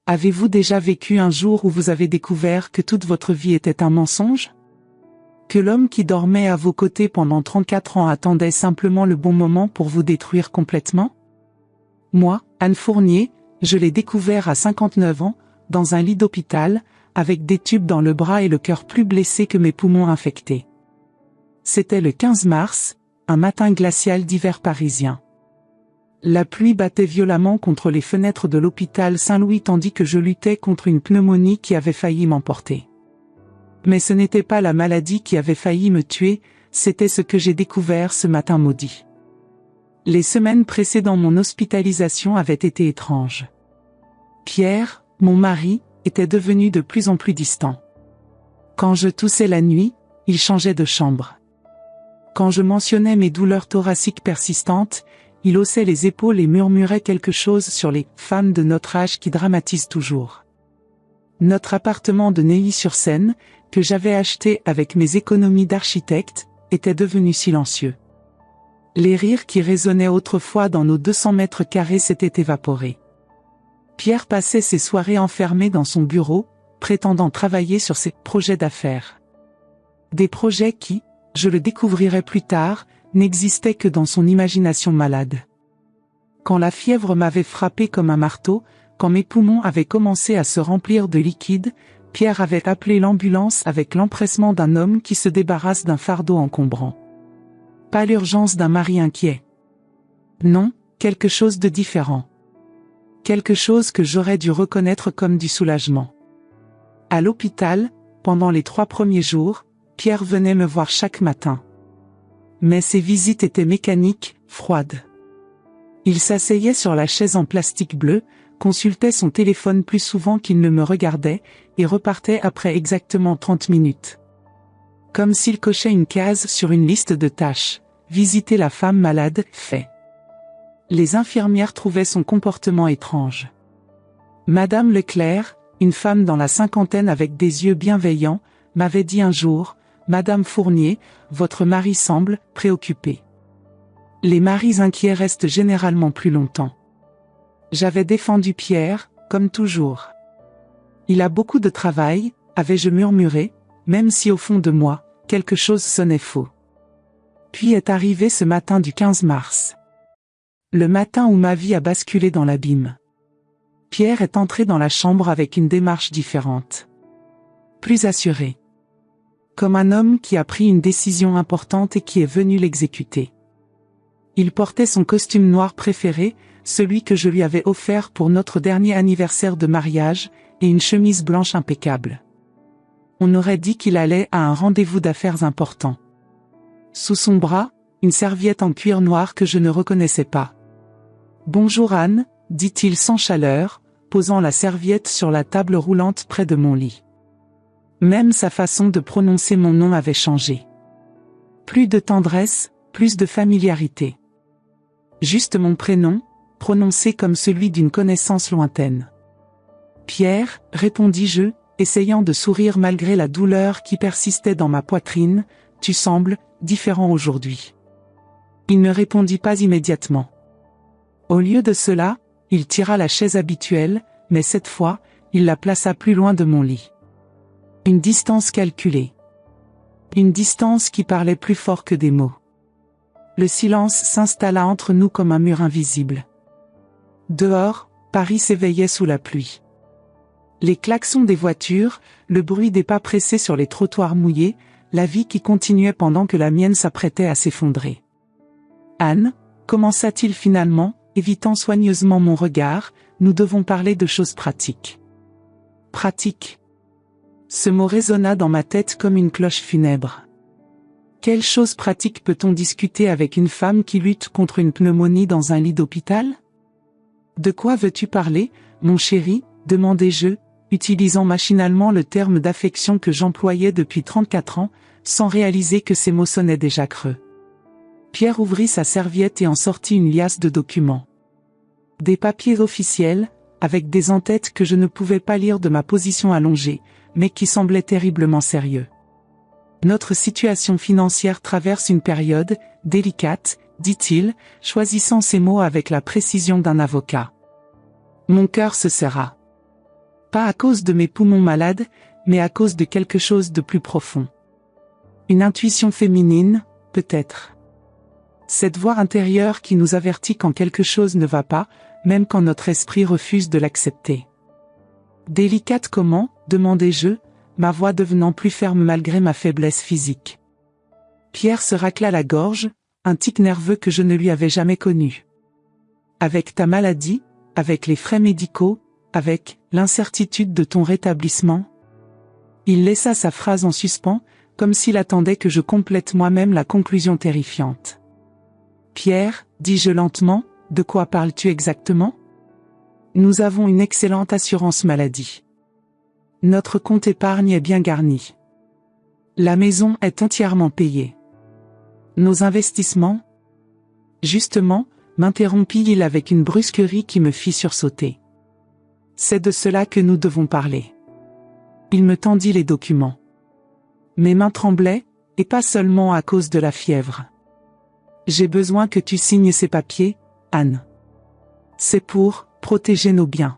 Avez-vous déjà vécu un jour où vous avez découvert que toute votre vie était un mensonge? Que l'homme qui dormait à vos côtés pendant 34 ans attendait simplement le bon moment pour vous détruire complètement? Moi, Anne Fournier, je l'ai découvert à 59 ans, dans un lit d'hôpital, avec des tubes dans le bras et le cœur plus blessé que mes poumons infectés. C'était le 15 mars, un matin glacial d'hiver parisien. La pluie battait violemment contre les fenêtres de l'hôpital Saint-Louis tandis que je luttais contre une pneumonie qui avait failli m'emporter. Mais ce n'était pas la maladie qui avait failli me tuer, c'était ce que j'ai découvert ce matin maudit. Les semaines précédant mon hospitalisation avaient été étranges. Pierre, mon mari, était devenu de plus en plus distant. Quand je toussais la nuit, il changeait de chambre. Quand je mentionnais mes douleurs thoraciques persistantes, il haussait les épaules et murmurait quelque chose sur les femmes de notre âge qui dramatisent toujours. Notre appartement de Neuilly-sur-Seine, que j'avais acheté avec mes économies d'architecte, était devenu silencieux. Les rires qui résonnaient autrefois dans nos 200 mètres carrés s'étaient évaporés. Pierre passait ses soirées enfermé dans son bureau, prétendant travailler sur ses projets d'affaires. Des projets qui, je le découvrirai plus tard, n'existaient que dans son imagination malade. Quand la fièvre m'avait frappé comme un marteau, quand mes poumons avaient commencé à se remplir de liquide, Pierre avait appelé l'ambulance avec l'empressement d'un homme qui se débarrasse d'un fardeau encombrant. Pas l'urgence d'un mari inquiet. Non, quelque chose de différent. Quelque chose que j'aurais dû reconnaître comme du soulagement. À l'hôpital, pendant les 3 premiers jours, Pierre venait me voir chaque matin. Mais ses visites étaient mécaniques, froides. Il s'asseyait sur la chaise en plastique bleu, consultait son téléphone plus souvent qu'il ne me regardait, et repartait après exactement 30 minutes. Comme s'il cochait une case sur une liste de tâches. Visiter la femme malade, fait. Les infirmières trouvaient son comportement étrange. Madame Leclerc, une femme dans la cinquantaine avec des yeux bienveillants, m'avait dit un jour, « Madame Fournier, votre mari semble préoccupé. » Les maris inquiets restent généralement plus longtemps. J'avais défendu Pierre, comme toujours. Il a beaucoup de travail, avais-je murmuré, même si au fond de moi, quelque chose sonnait faux. Puis est arrivé ce matin du 15 mars. Le matin où ma vie a basculé dans l'abîme. Pierre est entré dans la chambre avec une démarche différente. Plus assuré. Comme un homme qui a pris une décision importante et qui est venu l'exécuter. Il portait son costume noir préféré, celui que je lui avais offert pour notre dernier anniversaire de mariage, et une chemise blanche impeccable. On aurait dit qu'il allait à un rendez-vous d'affaires important. Sous son bras, une serviette en cuir noir que je ne reconnaissais pas. « Bonjour Anne », dit-il sans chaleur, posant la serviette sur la table roulante près de mon lit. Même sa façon de prononcer mon nom avait changé. Plus de tendresse, plus de familiarité. Juste mon prénom, prononcé comme celui d'une connaissance lointaine. « Pierre », répondis-je, essayant de sourire malgré la douleur qui persistait dans ma poitrine, « tu sembles différent aujourd'hui. » Il ne répondit pas immédiatement. Au lieu de cela, il tira la chaise habituelle, mais cette fois, il la plaça plus loin de mon lit. Une distance calculée. Une distance qui parlait plus fort que des mots. Le silence s'installa entre nous comme un mur invisible. Dehors, Paris s'éveillait sous la pluie. Les klaxons des voitures, le bruit des pas pressés sur les trottoirs mouillés, la vie qui continuait pendant que la mienne s'apprêtait à s'effondrer. Anne, commença-t-il finalement, évitant soigneusement mon regard, nous devons parler de choses pratiques. Pratique. Ce mot résonna dans ma tête comme une cloche funèbre. Quelle chose pratique peut-on discuter avec une femme qui lutte contre une pneumonie dans un lit d'hôpital? De quoi veux-tu parler, mon chéri, demandai-je, utilisant machinalement le terme d'affection que j'employais depuis 34 ans, sans réaliser que ces mots sonnaient déjà creux. Pierre ouvrit sa serviette et en sortit une liasse de documents. Des papiers officiels, avec des en-têtes que je ne pouvais pas lire de ma position allongée, mais qui semblaient terriblement sérieux. Notre situation financière traverse une période délicate, dit-il, choisissant ses mots avec la précision d'un avocat. Mon cœur se serra. Pas à cause de mes poumons malades, mais à cause de quelque chose de plus profond. Une intuition féminine, peut-être. Cette voix intérieure qui nous avertit quand quelque chose ne va pas, même quand notre esprit refuse de l'accepter. Délicate comment, demandai-je, ma voix devenant plus ferme malgré ma faiblesse physique. Pierre se racla la gorge, un tic nerveux que je ne lui avais jamais connu. Avec ta maladie, avec les frais médicaux, avec l'incertitude de ton rétablissement. Il laissa sa phrase en suspens, comme s'il attendait que je complète moi-même la conclusion terrifiante. Pierre, dis-je lentement, de quoi parles-tu exactement? Nous avons une excellente assurance maladie. Notre compte épargne est bien garni. La maison est entièrement payée. Nos investissements? Justement, m'interrompit-il avec une brusquerie qui me fit sursauter. C'est de cela que nous devons parler. Il me tendit les documents. Mes mains tremblaient, et pas seulement à cause de la fièvre. J'ai besoin que tu signes ces papiers, Anne. C'est pour protéger nos biens.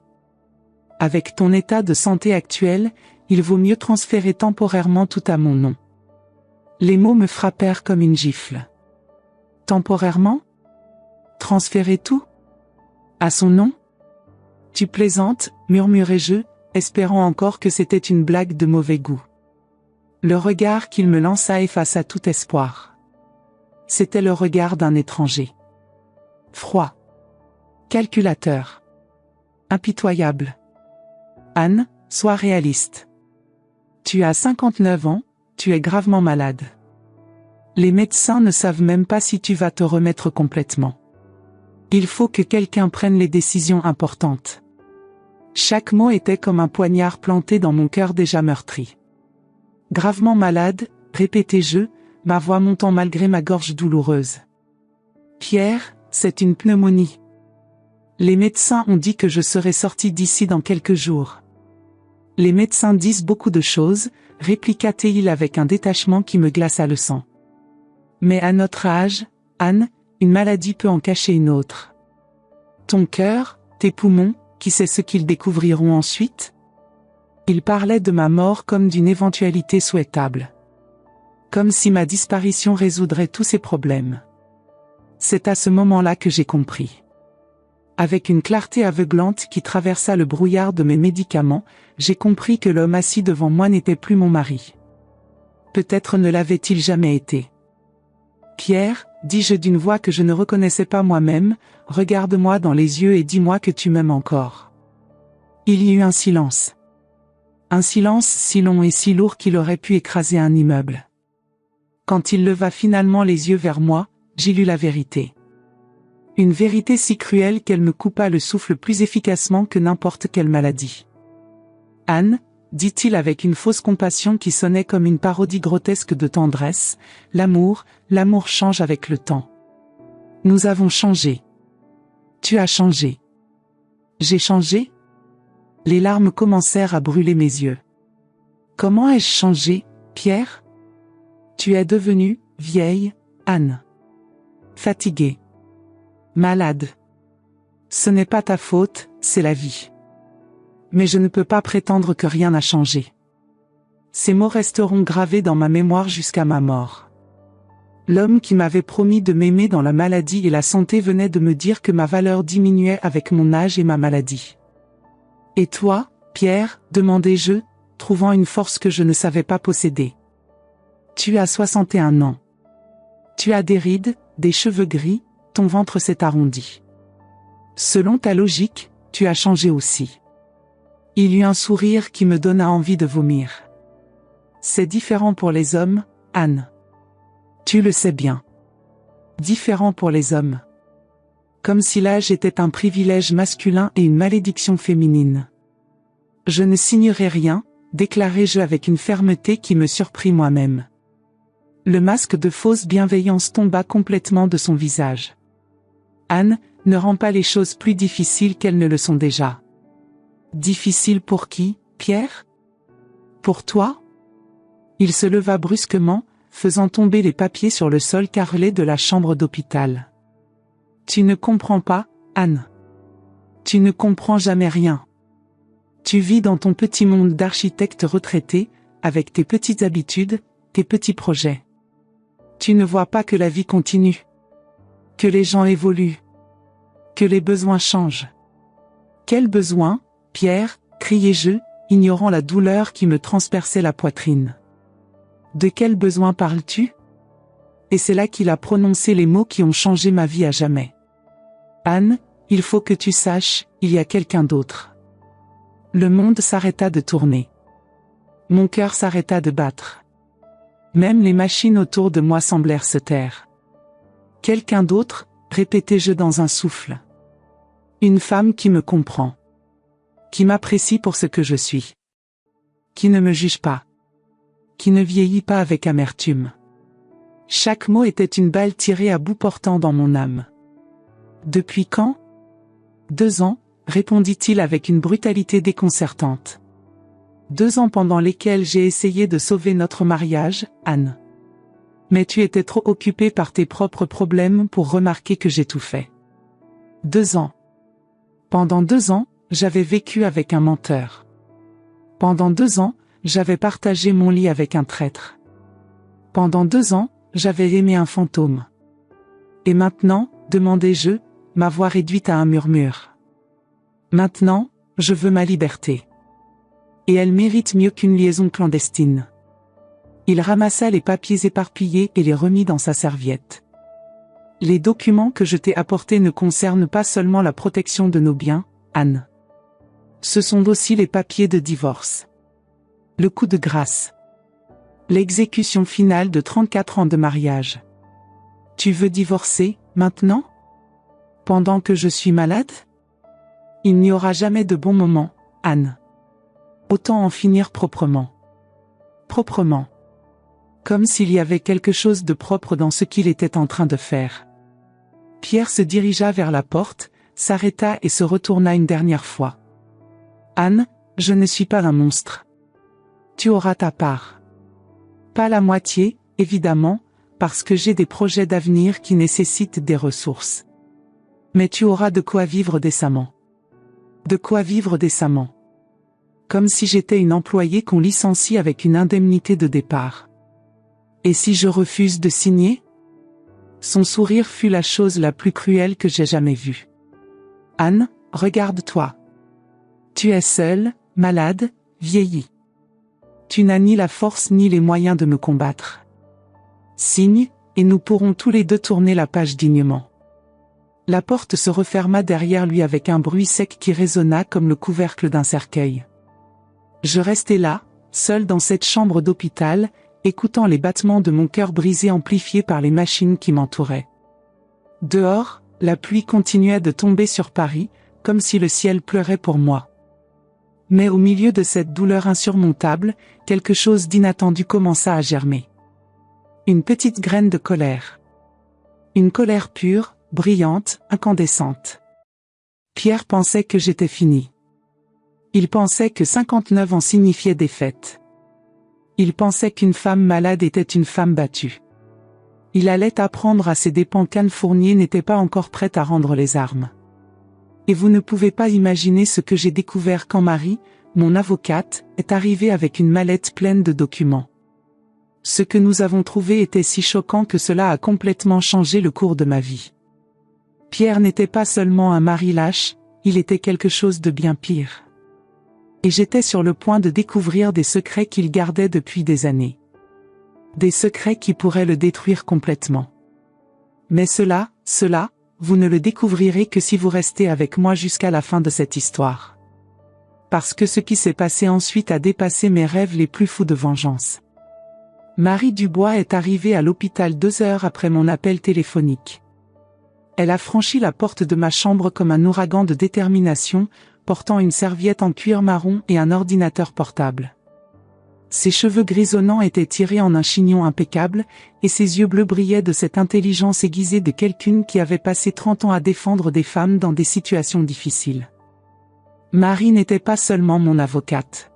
Avec ton état de santé actuel, il vaut mieux transférer temporairement tout à mon nom. Les mots me frappèrent comme une gifle. Temporairement? Transférer tout? À son nom? Tu plaisantes, murmurai-je, espérant encore que c'était une blague de mauvais goût. Le regard qu'il me lança effaça tout espoir. C'était le regard d'un étranger. Froid. Calculateur. Impitoyable. Anne, sois réaliste. Tu as 59 ans, tu es gravement malade. Les médecins ne savent même pas si tu vas te remettre complètement. Il faut que quelqu'un prenne les décisions importantes. Chaque mot était comme un poignard planté dans mon cœur déjà meurtri. Gravement malade, répétai-je, ma voix montant malgré ma gorge douloureuse. Pierre, c'est une pneumonie. Les médecins ont dit que je serais sorti d'ici dans quelques jours. Les médecins disent beaucoup de choses, répliqua-t-il avec un détachement qui me glaça le sang. Mais à notre âge, Anne, une maladie peut en cacher une autre. Ton cœur, tes poumons, qui sait ce qu'ils découvriront ensuite? Il parlait de ma mort comme d'une éventualité souhaitable. Comme si ma disparition résoudrait tous ces problèmes. C'est à ce moment-là que j'ai compris. Avec une clarté aveuglante qui traversa le brouillard de mes médicaments, j'ai compris que l'homme assis devant moi n'était plus mon mari. Peut-être ne l'avait-il jamais été. Pierre, dis-je d'une voix que je ne reconnaissais pas moi-même, regarde-moi dans les yeux et dis-moi que tu m'aimes encore. Il y eut un silence. Un silence si long et si lourd qu'il aurait pu écraser un immeuble. Quand il leva finalement les yeux vers moi, j'y lus la vérité. Une vérité si cruelle qu'elle me coupa le souffle plus efficacement que n'importe quelle maladie. Anne, dit-il avec une fausse compassion qui sonnait comme une parodie grotesque de tendresse, l'amour change avec le temps. Nous avons changé. Tu as changé. J'ai changé? Les larmes commencèrent à brûler mes yeux. Comment ai-je changé, Pierre? Tu es devenue vieille, Anne. Fatiguée. Malade. Ce n'est pas ta faute, c'est la vie. Mais je ne peux pas prétendre que rien n'a changé. Ces mots resteront gravés dans ma mémoire jusqu'à ma mort. L'homme qui m'avait promis de m'aimer dans la maladie et la santé venait de me dire que ma valeur diminuait avec mon âge et ma maladie. Et toi, Pierre, demandai-je, trouvant une force que je ne savais pas posséder. Tu as 61 ans. Tu as des rides, des cheveux gris, ton ventre s'est arrondi. Selon ta logique, tu as changé aussi. Il y eut un sourire qui me donna envie de vomir. C'est différent pour les hommes, Anne. Tu le sais bien. Différent pour les hommes. Comme si l'âge était un privilège masculin et une malédiction féminine. Je ne signerai rien, déclarai-je avec une fermeté qui me surprit moi-même. Le masque de fausse bienveillance tomba complètement de son visage. Anne, ne rend pas les choses plus difficiles qu'elles ne le sont déjà. Difficiles pour qui, Pierre? Pour toi? Il se leva brusquement, faisant tomber les papiers sur le sol carrelé de la chambre d'hôpital. Tu ne comprends pas, Anne. Tu ne comprends jamais rien. Tu vis dans ton petit monde d'architecte retraité, avec tes petites habitudes, tes petits projets. Tu ne vois pas que la vie continue. Que les gens évoluent. Que les besoins changent. Quels besoins, Pierre, criai-je, ignorant la douleur qui me transperçait la poitrine. De quels besoins parles-tu? Et c'est là qu'il a prononcé les mots qui ont changé ma vie à jamais. Anne, il faut que tu saches, il y a quelqu'un d'autre. Le monde s'arrêta de tourner. Mon cœur s'arrêta de battre. Même les machines autour de moi semblèrent se taire. Quelqu'un d'autre, répétai-je dans un souffle. Une femme qui me comprend. Qui m'apprécie pour ce que je suis. Qui ne me juge pas. Qui ne vieillit pas avec amertume. Chaque mot était une balle tirée à bout portant dans mon âme. Depuis quand? 2 ans, répondit-il avec une brutalité déconcertante. 2 ans pendant lesquels j'ai essayé de sauver notre mariage, Anne. Mais tu étais trop occupée par tes propres problèmes pour remarquer que j'ai tout fait. 2 ans. Pendant 2 ans, j'avais vécu avec un menteur. Pendant 2 ans, j'avais partagé mon lit avec un traître. Pendant 2 ans, j'avais aimé un fantôme. Et maintenant, demandai-je, ma voix réduite à un murmure. Maintenant, je veux ma liberté. Et elle mérite mieux qu'une liaison clandestine. Il ramassa les papiers éparpillés et les remit dans sa serviette. Les documents que je t'ai apportés ne concernent pas seulement la protection de nos biens, Anne. Ce sont aussi les papiers de divorce. Le coup de grâce. L'exécution finale de 34 ans de mariage. Tu veux divorcer, maintenant? Pendant que je suis malade? Il n'y aura jamais de bon moment, Anne. Autant en finir proprement. Proprement. Comme s'il y avait quelque chose de propre dans ce qu'il était en train de faire. Pierre se dirigea vers la porte, s'arrêta et se retourna une dernière fois. Anne, je ne suis pas un monstre. Tu auras ta part. Pas la moitié, évidemment, parce que j'ai des projets d'avenir qui nécessitent des ressources. Mais tu auras de quoi vivre décemment. De quoi vivre décemment. Comme si j'étais une employée qu'on licencie avec une indemnité de départ. Et si je refuse de signer? Son sourire fut la chose la plus cruelle que j'ai jamais vue. Anne, regarde-toi. Tu es seule, malade, vieillie. Tu n'as ni la force ni les moyens de me combattre. Signe, et nous pourrons tous les deux tourner la page dignement. La porte se referma derrière lui avec un bruit sec qui résonna comme le couvercle d'un cercueil. Je restai là, seul dans cette chambre d'hôpital, écoutant les battements de mon cœur brisé amplifiés par les machines qui m'entouraient. Dehors, la pluie continuait de tomber sur Paris, comme si le ciel pleurait pour moi. Mais au milieu de cette douleur insurmontable, quelque chose d'inattendu commença à germer. Une petite graine de colère. Une colère pure, brillante, incandescente. Pierre pensait que j'étais fini. Il pensait que 59 ans signifiaient défaite. Il pensait qu'une femme malade était une femme battue. Il allait apprendre à ses dépens qu'Anne Fournier n'était pas encore prête à rendre les armes. Et vous ne pouvez pas imaginer ce que j'ai découvert quand Marie, mon avocate, est arrivée avec une mallette pleine de documents. Ce que nous avons trouvé était si choquant que cela a complètement changé le cours de ma vie. Pierre n'était pas seulement un mari lâche, il était quelque chose de bien pire. Et j'étais sur le point de découvrir des secrets qu'il gardait depuis des années. Des secrets qui pourraient le détruire complètement. Mais cela, vous ne le découvrirez que si vous restez avec moi jusqu'à la fin de cette histoire. Parce que ce qui s'est passé ensuite a dépassé mes rêves les plus fous de vengeance. Marie Dubois est arrivée à l'hôpital 2 heures après mon appel téléphonique. Elle a franchi la porte de ma chambre comme un ouragan de détermination, portant une serviette en cuir marron et un ordinateur portable. Ses cheveux grisonnants étaient tirés en un chignon impeccable, et ses yeux bleus brillaient de cette intelligence aiguisée de quelqu'une qui avait passé 30 ans à défendre des femmes dans des situations difficiles. Marie n'était pas seulement mon avocate.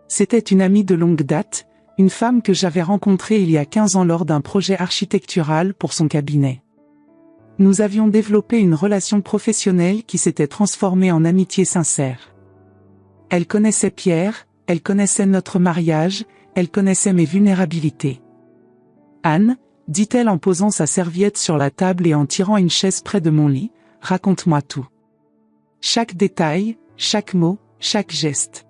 C'était une amie de longue date, une femme que j'avais rencontrée il y a 15 ans lors d'un projet architectural pour son cabinet. Nous avions développé une relation professionnelle qui s'était transformée en amitié sincère. Elle connaissait Pierre, elle connaissait notre mariage, elle connaissait mes vulnérabilités. Anne, dit-elle en posant sa serviette sur la table et en tirant une chaise près de mon lit, raconte-moi tout. Chaque détail, chaque mot, chaque geste.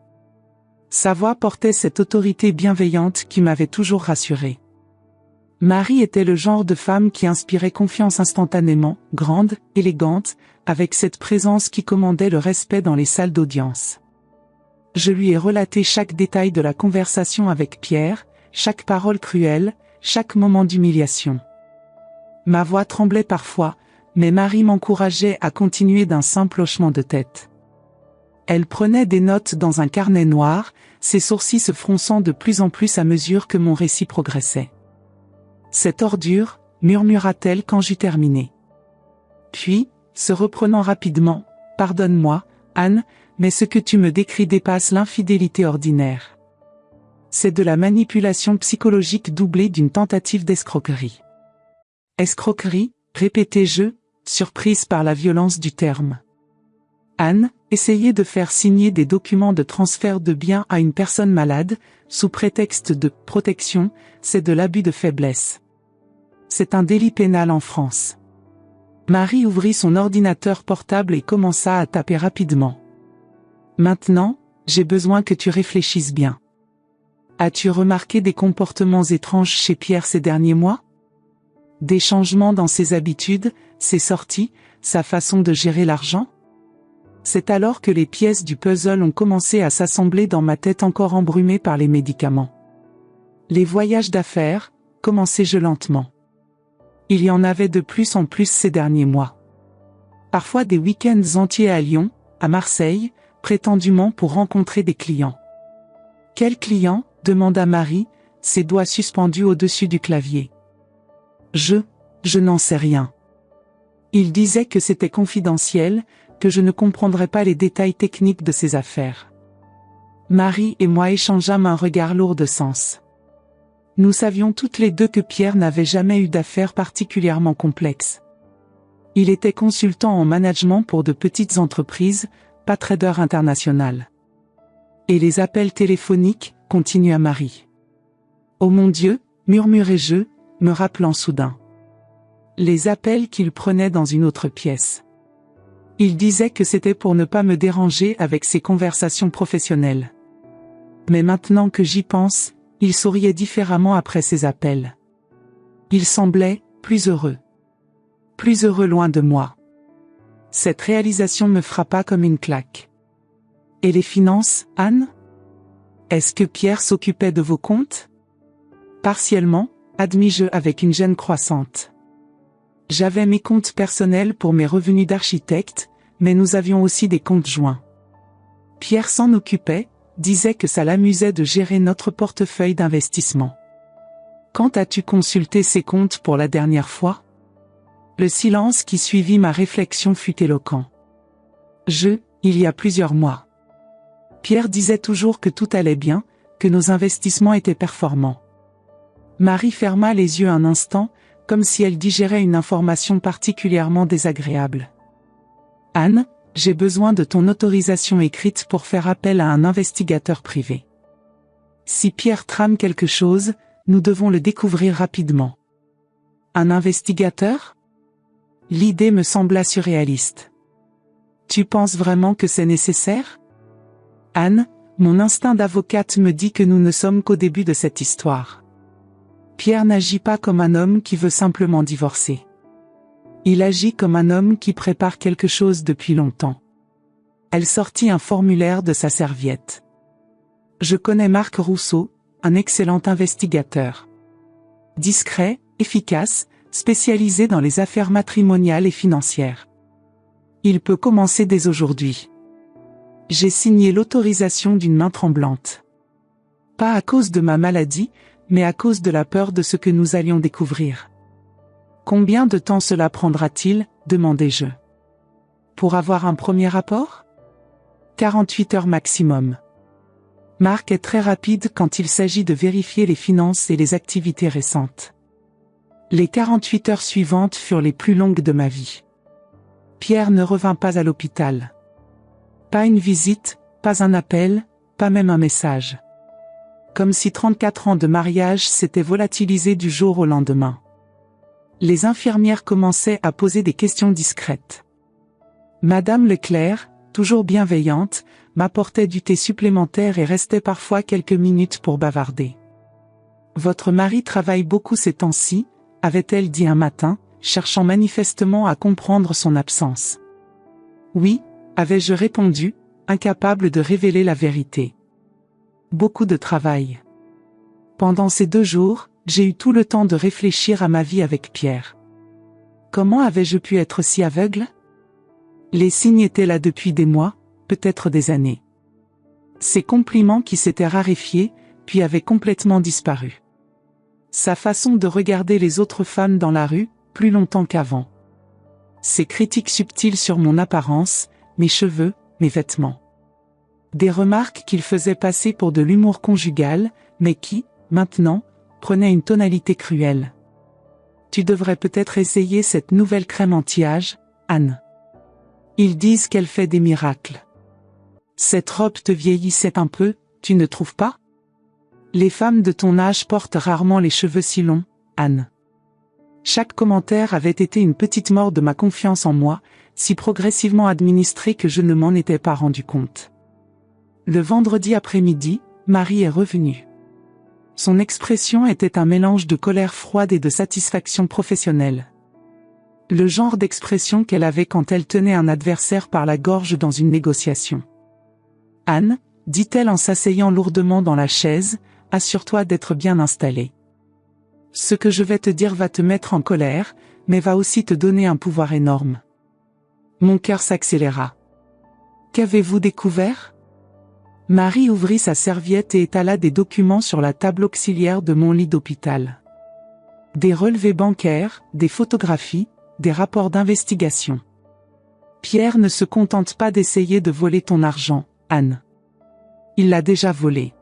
Sa voix portait cette autorité bienveillante qui m'avait toujours rassurée. Marie était le genre de femme qui inspirait confiance instantanément, grande, élégante, avec cette présence qui commandait le respect dans les salles d'audience. Je lui ai relaté chaque détail de la conversation avec Pierre, chaque parole cruelle, chaque moment d'humiliation. Ma voix tremblait parfois, mais Marie m'encourageait à continuer d'un simple hochement de tête. Elle prenait des notes dans un carnet noir, ses sourcils se fronçant de plus en plus à mesure que mon récit progressait. « Cette ordure » murmura-t-elle quand j'eus terminé. Puis, se reprenant rapidement, « Pardonne-moi, Anne, mais ce que tu me décris dépasse l'infidélité ordinaire. C'est de la manipulation psychologique doublée d'une tentative d'escroquerie. » Escroquerie, répétai-je, surprise par la violence du terme. Anne, essayer de faire signer des documents de transfert de biens à une personne malade, sous prétexte de « protection », c'est de l'abus de faiblesse. C'est un délit pénal en France. Marie ouvrit son ordinateur portable et commença à taper rapidement. Maintenant, j'ai besoin que tu réfléchisses bien. As-tu remarqué des comportements étranges chez Pierre ces derniers mois? Des changements dans ses habitudes, ses sorties, sa façon de gérer l'argent? C'est alors que les pièces du puzzle ont commencé à s'assembler dans ma tête encore embrumée par les médicaments. Les voyages d'affaires, commençai-je lentement. Il y en avait de plus en plus ces derniers mois. Parfois des week-ends entiers à Lyon, à Marseille, prétendument pour rencontrer des clients. Quels clients? Demanda Marie, ses doigts suspendus au-dessus du clavier. Je n'en sais rien. Il disait que c'était confidentiel, que je ne comprendrais pas les détails techniques de ses affaires. Marie et moi échangeâmes un regard lourd de sens. Nous savions toutes les deux que Pierre n'avait jamais eu d'affaires particulièrement complexes. Il était consultant en management pour de petites entreprises, pas trader international. Et les appels téléphoniques, continua Marie. Oh mon Dieu, murmurai-je, me rappelant soudain. Les appels qu'il prenait dans une autre pièce. Il disait que c'était pour ne pas me déranger avec ses conversations professionnelles. Mais maintenant que j'y pense, il souriait différemment après ces appels. Il semblait plus heureux. Plus heureux loin de moi. Cette réalisation me frappa comme une claque. Et les finances, Anne? Est-ce que Pierre s'occupait de vos comptes? Partiellement, admis-je avec une gêne croissante. J'avais mes comptes personnels pour mes revenus d'architecte, mais nous avions aussi des comptes joints. Pierre s'en occupait, disait que ça l'amusait de gérer notre portefeuille d'investissement. Quand as-tu consulté ces comptes pour la dernière fois? Le silence qui suivit ma réflexion fut éloquent. Il y a plusieurs mois. Pierre disait toujours que tout allait bien, que nos investissements étaient performants. Marie ferma les yeux un instant, comme si elle digérait une information particulièrement désagréable. Anne, j'ai besoin de ton autorisation écrite pour faire appel à un investigateur privé. Si Pierre trame quelque chose, nous devons le découvrir rapidement. Un investigateur? L'idée me sembla surréaliste. Tu penses vraiment que c'est nécessaire? Anne, mon instinct d'avocate me dit que nous ne sommes qu'au début de cette histoire. Pierre n'agit pas comme un homme qui veut simplement divorcer. Il agit comme un homme qui prépare quelque chose depuis longtemps. Elle sortit un formulaire de sa serviette. Je connais Marc Rousseau, un excellent investigateur. Discret, efficace, spécialisé dans les affaires matrimoniales et financières. Il peut commencer dès aujourd'hui. J'ai signé l'autorisation d'une main tremblante. Pas à cause de ma maladie, mais à cause de la peur de ce que nous allions découvrir. Combien de temps cela prendra-t-il, demandai-je. Pour avoir un premier rapport? 48 heures maximum. Marc est très rapide quand il s'agit de vérifier les finances et les activités récentes. Les 48 heures suivantes furent les plus longues de ma vie. Pierre ne revint pas à l'hôpital. Pas une visite, Pas un appel, pas même un message. Comme si 34 ans de mariage s'étaient volatilisés du jour au lendemain. Les infirmières commençaient à poser des questions discrètes. Madame Leclerc, toujours bienveillante, m'apportait du thé supplémentaire et restait parfois quelques minutes pour bavarder. « Votre mari travaille beaucoup ces temps-ci », avait-elle dit un matin, cherchant manifestement à comprendre son absence. « Oui », avais-je répondu, incapable de révéler la vérité. « Beaucoup de travail. Pendant ces 2 jours, j'ai eu tout le temps de réfléchir à ma vie avec Pierre. Comment avais-je pu être si aveugle ? Les signes étaient là depuis des mois, peut-être des années. Ses compliments qui s'étaient raréfiés, puis avaient complètement disparu. Sa façon de regarder les autres femmes dans la rue, plus longtemps qu'avant. Ses critiques subtiles sur mon apparence, mes cheveux, mes vêtements. Des remarques qu'il faisait passer pour de l'humour conjugal, mais qui, maintenant, prenaient une tonalité cruelle. « Tu devrais peut-être essayer cette nouvelle crème anti-âge, Anne. Ils disent qu'elle fait des miracles. Cette robe te vieillissait un peu, tu ne trouves pas ? Les femmes de ton âge portent rarement les cheveux si longs, Anne. » Chaque commentaire avait été une petite mort de ma confiance en moi, si progressivement administrée que je ne m'en étais pas rendu compte. Le vendredi après-midi, Marie est revenue. Son expression était un mélange de colère froide et de satisfaction professionnelle. Le genre d'expression qu'elle avait quand elle tenait un adversaire par la gorge dans une négociation. « Anne, dit-elle en s'asseyant lourdement dans la chaise, assure-toi d'être bien installée. Ce que je vais te dire va te mettre en colère, mais va aussi te donner un pouvoir énorme. » Mon cœur s'accéléra. « Qu'avez-vous découvert ? » Marie ouvrit sa serviette et étala des documents sur la table auxiliaire de mon lit d'hôpital. Des relevés bancaires, des photographies, des rapports d'investigation. Pierre ne se contente pas d'essayer de voler ton argent, Anne. Il l'a déjà volé.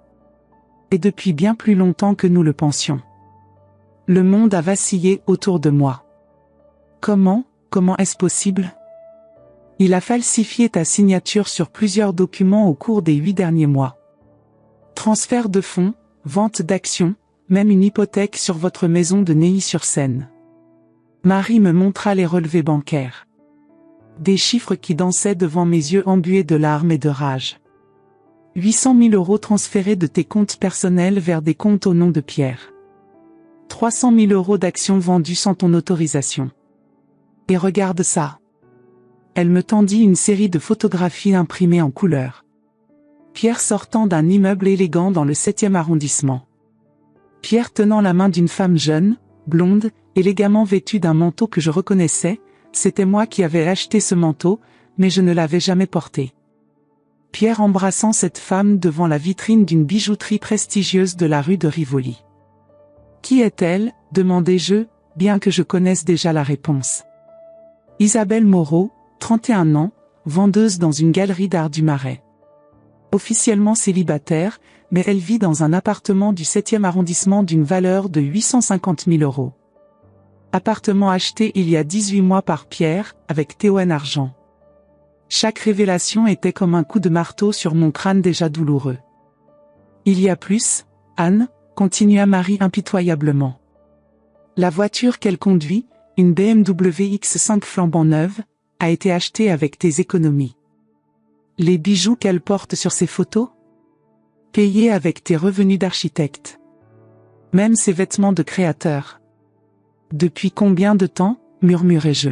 Et depuis bien plus longtemps que nous le pensions. Le monde a vacillé autour de moi. Comment est-ce possible ? Il a falsifié ta signature sur plusieurs documents au cours des 8 derniers mois. Transfert de fonds, vente d'actions, même une hypothèque sur votre maison de Neuilly-sur-Seine. Marie me montra les relevés bancaires. Des chiffres qui dansaient devant mes yeux embués de larmes et de rage. 800 000 € transférés de tes comptes personnels vers des comptes au nom de Pierre. 300 000 € d'actions vendues sans ton autorisation. Et regarde ça. Elle me tendit une série de photographies imprimées en couleur. Pierre sortant d'un immeuble élégant dans le 7e arrondissement. Pierre tenant la main d'une femme jeune, blonde, élégamment vêtue d'un manteau que je reconnaissais, c'était moi qui avais acheté ce manteau, mais je ne l'avais jamais porté. Pierre embrassant cette femme devant la vitrine d'une bijouterie prestigieuse de la rue de Rivoli. Qui est-elle ? Demandai-je, bien que je connaisse déjà la réponse. Isabelle Moreau, 31 ans, vendeuse dans une galerie d'art du Marais. Officiellement célibataire, mais elle vit dans un appartement du 7e arrondissement d'une valeur de 850 000 €. Appartement acheté il y a 18 mois par Pierre, avec Théoène Argent. Chaque révélation était comme un coup de marteau sur mon crâne déjà douloureux. Il y a plus, Anne, continua Marie impitoyablement. La voiture qu'elle conduit, une BMW X5 flambant neuve, a été achetée avec tes économies. Les bijoux qu'elle porte sur ses photos, payés avec tes revenus d'architecte. Même ses vêtements de créateur. Depuis combien de temps, murmurai-je.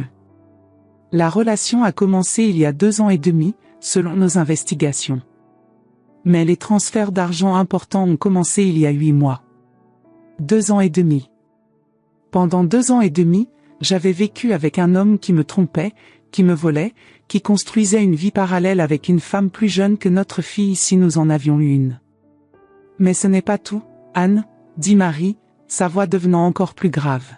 La relation a commencé il y a 2 ans et demi, selon nos investigations. Mais les transferts d'argent importants ont commencé il y a 8 mois. 2 ans et demi. Pendant 2 ans et demi, j'avais vécu avec un homme qui me trompait, qui me volait, qui construisait une vie parallèle avec une femme plus jeune que notre fille si nous en avions eu une. Mais ce n'est pas tout, Anne, dit Marie, sa voix devenant encore plus grave.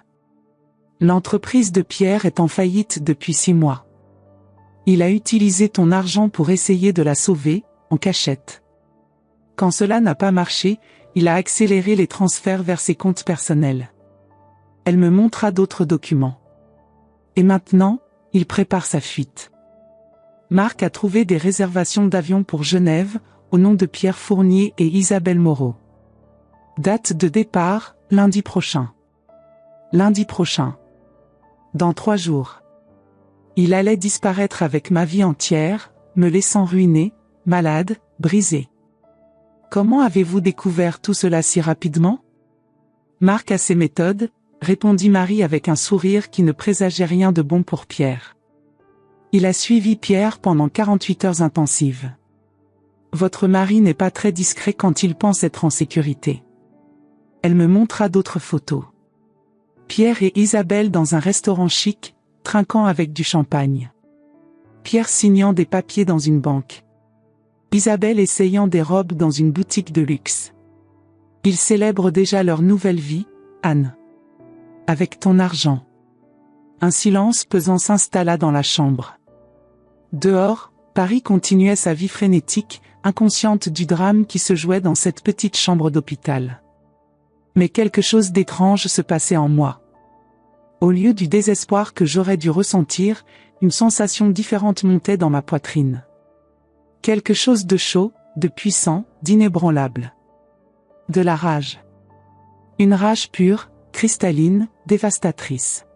L'entreprise de Pierre est en faillite depuis 6 mois. Il a utilisé ton argent pour essayer de la sauver, en cachette. Quand cela n'a pas marché, il a accéléré les transferts vers ses comptes personnels. Elle me montra d'autres documents. Et maintenant, il prépare sa fuite. Marc a trouvé des réservations d'avion pour Genève, au nom de Pierre Fournier et Isabelle Moreau. Date de départ, lundi prochain. Lundi prochain. Dans 3 jours. Il allait disparaître avec ma vie entière, me laissant ruiné, malade, brisé. Comment avez-vous découvert tout cela si rapidement? Marc a ses méthodes, répondit Marie avec un sourire qui ne présageait rien de bon pour Pierre. Il a suivi Pierre pendant 48 heures intensives. Votre mari n'est pas très discret quand il pense être en sécurité. Elle me montra d'autres photos. Pierre et Isabelle dans un restaurant chic, trinquant avec du champagne. Pierre signant des papiers dans une banque. Isabelle essayant des robes dans une boutique de luxe. Ils célèbrent déjà leur nouvelle vie, Anne. Avec ton argent. Un silence pesant s'installa dans la chambre. Dehors, Paris continuait sa vie frénétique, inconsciente du drame qui se jouait dans cette petite chambre d'hôpital. Mais quelque chose d'étrange se passait en moi. Au lieu du désespoir que j'aurais dû ressentir, une sensation différente montait dans ma poitrine. Quelque chose de chaud, de puissant, d'inébranlable. De la rage. Une rage pure, cristalline, dévastatrice.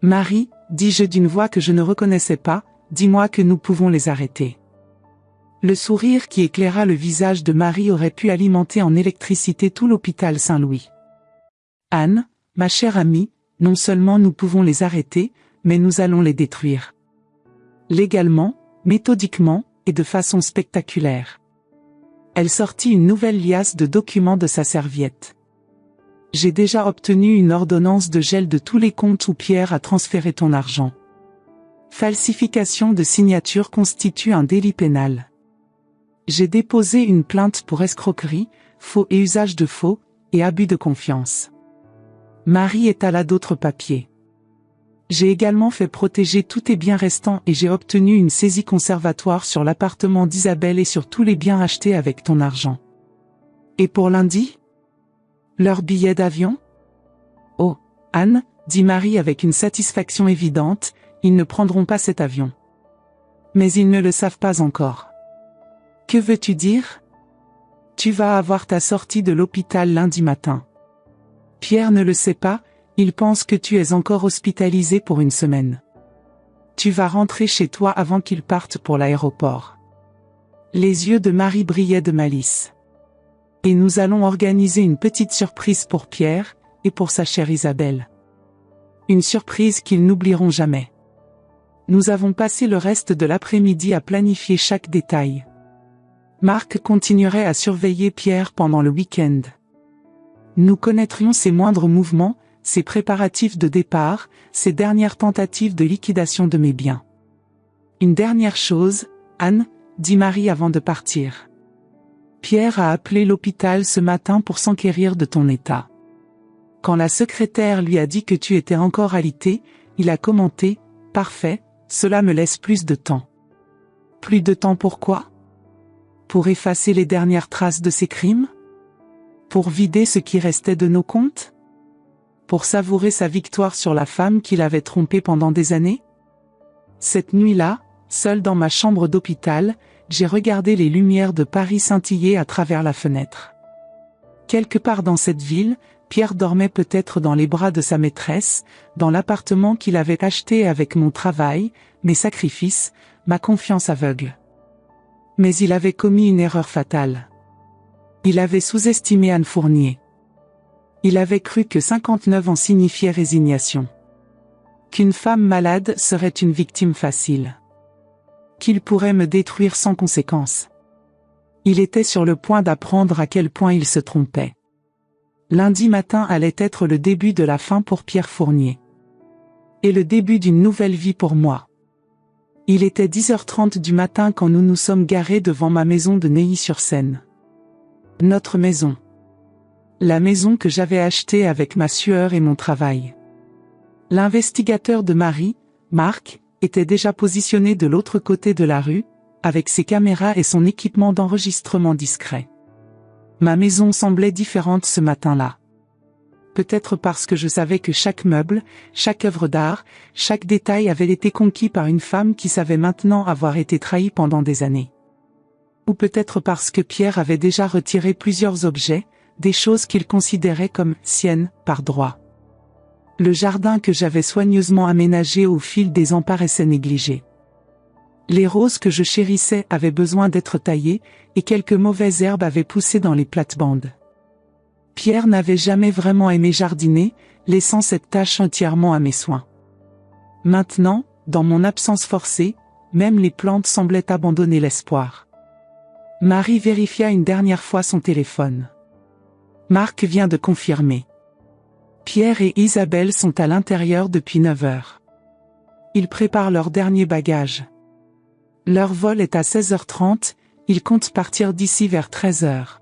Marie, dis-je d'une voix que je ne reconnaissais pas, dis-moi que nous pouvons les arrêter. Le sourire qui éclaira le visage de Marie aurait pu alimenter en électricité tout l'hôpital Saint-Louis. Anne, ma chère amie, non seulement nous pouvons les arrêter, mais nous allons les détruire. Légalement, méthodiquement, et de façon spectaculaire. Elle sortit une nouvelle liasse de documents de sa serviette. J'ai déjà obtenu une ordonnance de gel de tous les comptes où Pierre a transféré ton argent. Falsification de signature constitue un délit pénal. J'ai déposé une plainte pour escroquerie, faux et usage de faux, et abus de confiance. Marie étala d'autres papiers. J'ai également fait protéger tous tes biens restants et j'ai obtenu une saisie conservatoire sur l'appartement d'Isabelle et sur tous les biens achetés avec ton argent. Et pour lundi? Leur billet d'avion? Oh, Anne, dit Marie avec une satisfaction évidente, ils ne prendront pas cet avion. Mais ils ne le savent pas encore. Que veux-tu dire? Tu vas avoir ta sortie de l'hôpital lundi matin. Pierre ne le sait pas, il pense que tu es encore hospitalisé pour une semaine. Tu vas rentrer chez toi avant qu'il parte pour l'aéroport. Les yeux de Marie brillaient de malice. Et nous allons organiser une petite surprise pour Pierre, et pour sa chère Isabelle. Une surprise qu'ils n'oublieront jamais. Nous avons passé le reste de l'après-midi à planifier chaque détail. Marc continuerait à surveiller Pierre pendant le week-end. Nous connaîtrions ses moindres mouvements, ses préparatifs de départ, ses dernières tentatives de liquidation de mes biens. Une dernière chose, Anne, dit Marie avant de partir. Pierre a appelé l'hôpital ce matin pour s'enquérir de ton état. Quand la secrétaire lui a dit que tu étais encore alité, il a commenté, « Parfait, cela me laisse plus de temps. » Plus de temps pourquoi? Pour effacer les dernières traces de ses crimes? Pour vider ce qui restait de nos comptes? Pour savourer sa victoire sur la femme qu'il avait trompée pendant des années? Cette nuit-là, seul dans ma chambre d'hôpital, j'ai regardé les lumières de Paris scintiller à travers la fenêtre. Quelque part dans cette ville, Pierre dormait peut-être dans les bras de sa maîtresse, dans l'appartement qu'il avait acheté avec mon travail, mes sacrifices, ma confiance aveugle. Mais il avait commis une erreur fatale. Il avait sous-estimé Anne Fournier. Il avait cru que 59 ans signifiait résignation. Qu'une femme malade serait une victime facile. Qu'il pourrait me détruire sans conséquence. Il était sur le point d'apprendre à quel point il se trompait. Lundi matin allait être le début de la fin pour Pierre Fournier. Et le début d'une nouvelle vie pour moi. Il était 10h30 du matin quand nous nous sommes garés devant ma maison de Neuilly-sur-Seine. Notre maison. La maison que j'avais achetée avec ma sueur et mon travail. L'investigateur de Marie, Marc, était déjà positionné de l'autre côté de la rue, avec ses caméras et son équipement d'enregistrement discret. Ma maison semblait différente ce matin-là. peut-être parce que je savais que chaque meuble, chaque œuvre d'art, chaque détail avait été conquis par une femme qui savait maintenant avoir été trahie pendant des années. Ou peut-être parce que Pierre avait déjà retiré plusieurs objets, des choses qu'il considérait comme siennes, par droit. Le jardin que j'avais soigneusement aménagé au fil des ans paraissait négligé. Les roses que je chérissais avaient besoin d'être taillées, et quelques mauvaises herbes avaient poussé dans les plates-bandes. Pierre n'avait jamais vraiment aimé jardiner, laissant cette tâche entièrement à mes soins. Maintenant, dans mon absence forcée, même les plantes semblaient abandonner l'espoir. Marie vérifia une dernière fois son téléphone. Marc vient de confirmer. Pierre et Isabelle sont à l'intérieur depuis 9 heures. Ils préparent leur dernier bagage. Leur vol est à 16h30, ils comptent partir d'ici vers 13h.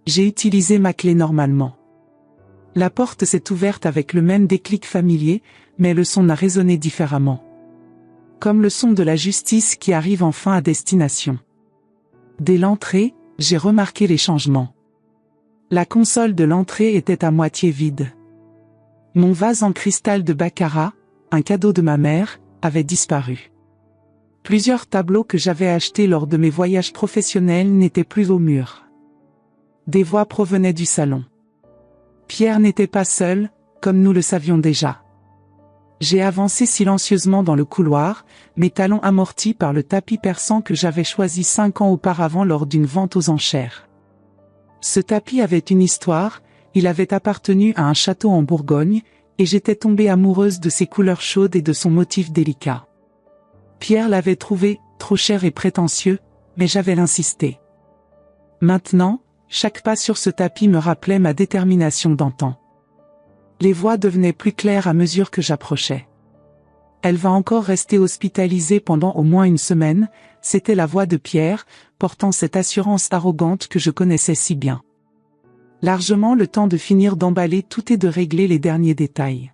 J'ai utilisé ma clé normalement. La porte s'est ouverte avec le même déclic familier, mais le son a résonné différemment. Comme le son de la justice qui arrive enfin à destination. Dès l'entrée, j'ai remarqué les changements. La console de l'entrée était à moitié vide. Mon vase en cristal de baccarat, un cadeau de ma mère, avait disparu. Plusieurs tableaux que j'avais achetés lors de mes voyages professionnels n'étaient plus au mur. Des voix provenaient du salon. Pierre n'était pas seul, comme nous le savions déjà. J'ai avancé silencieusement dans le couloir, mes talons amortis par le tapis persan que j'avais choisi 5 ans auparavant lors d'une vente aux enchères. Ce tapis avait une histoire, il avait appartenu à un château en Bourgogne, et j'étais tombée amoureuse de ses couleurs chaudes et de son motif délicat. Pierre l'avait trouvé trop cher et prétentieux, mais j'avais insisté. Maintenant, chaque pas sur ce tapis me rappelait ma détermination d'antan. Les voix devenaient plus claires à mesure que j'approchais. Elle va encore rester hospitalisée pendant au moins une semaine, c'était la voix de Pierre, portant cette assurance arrogante que je connaissais si bien. Largement le temps de finir d'emballer tout et de régler les derniers détails.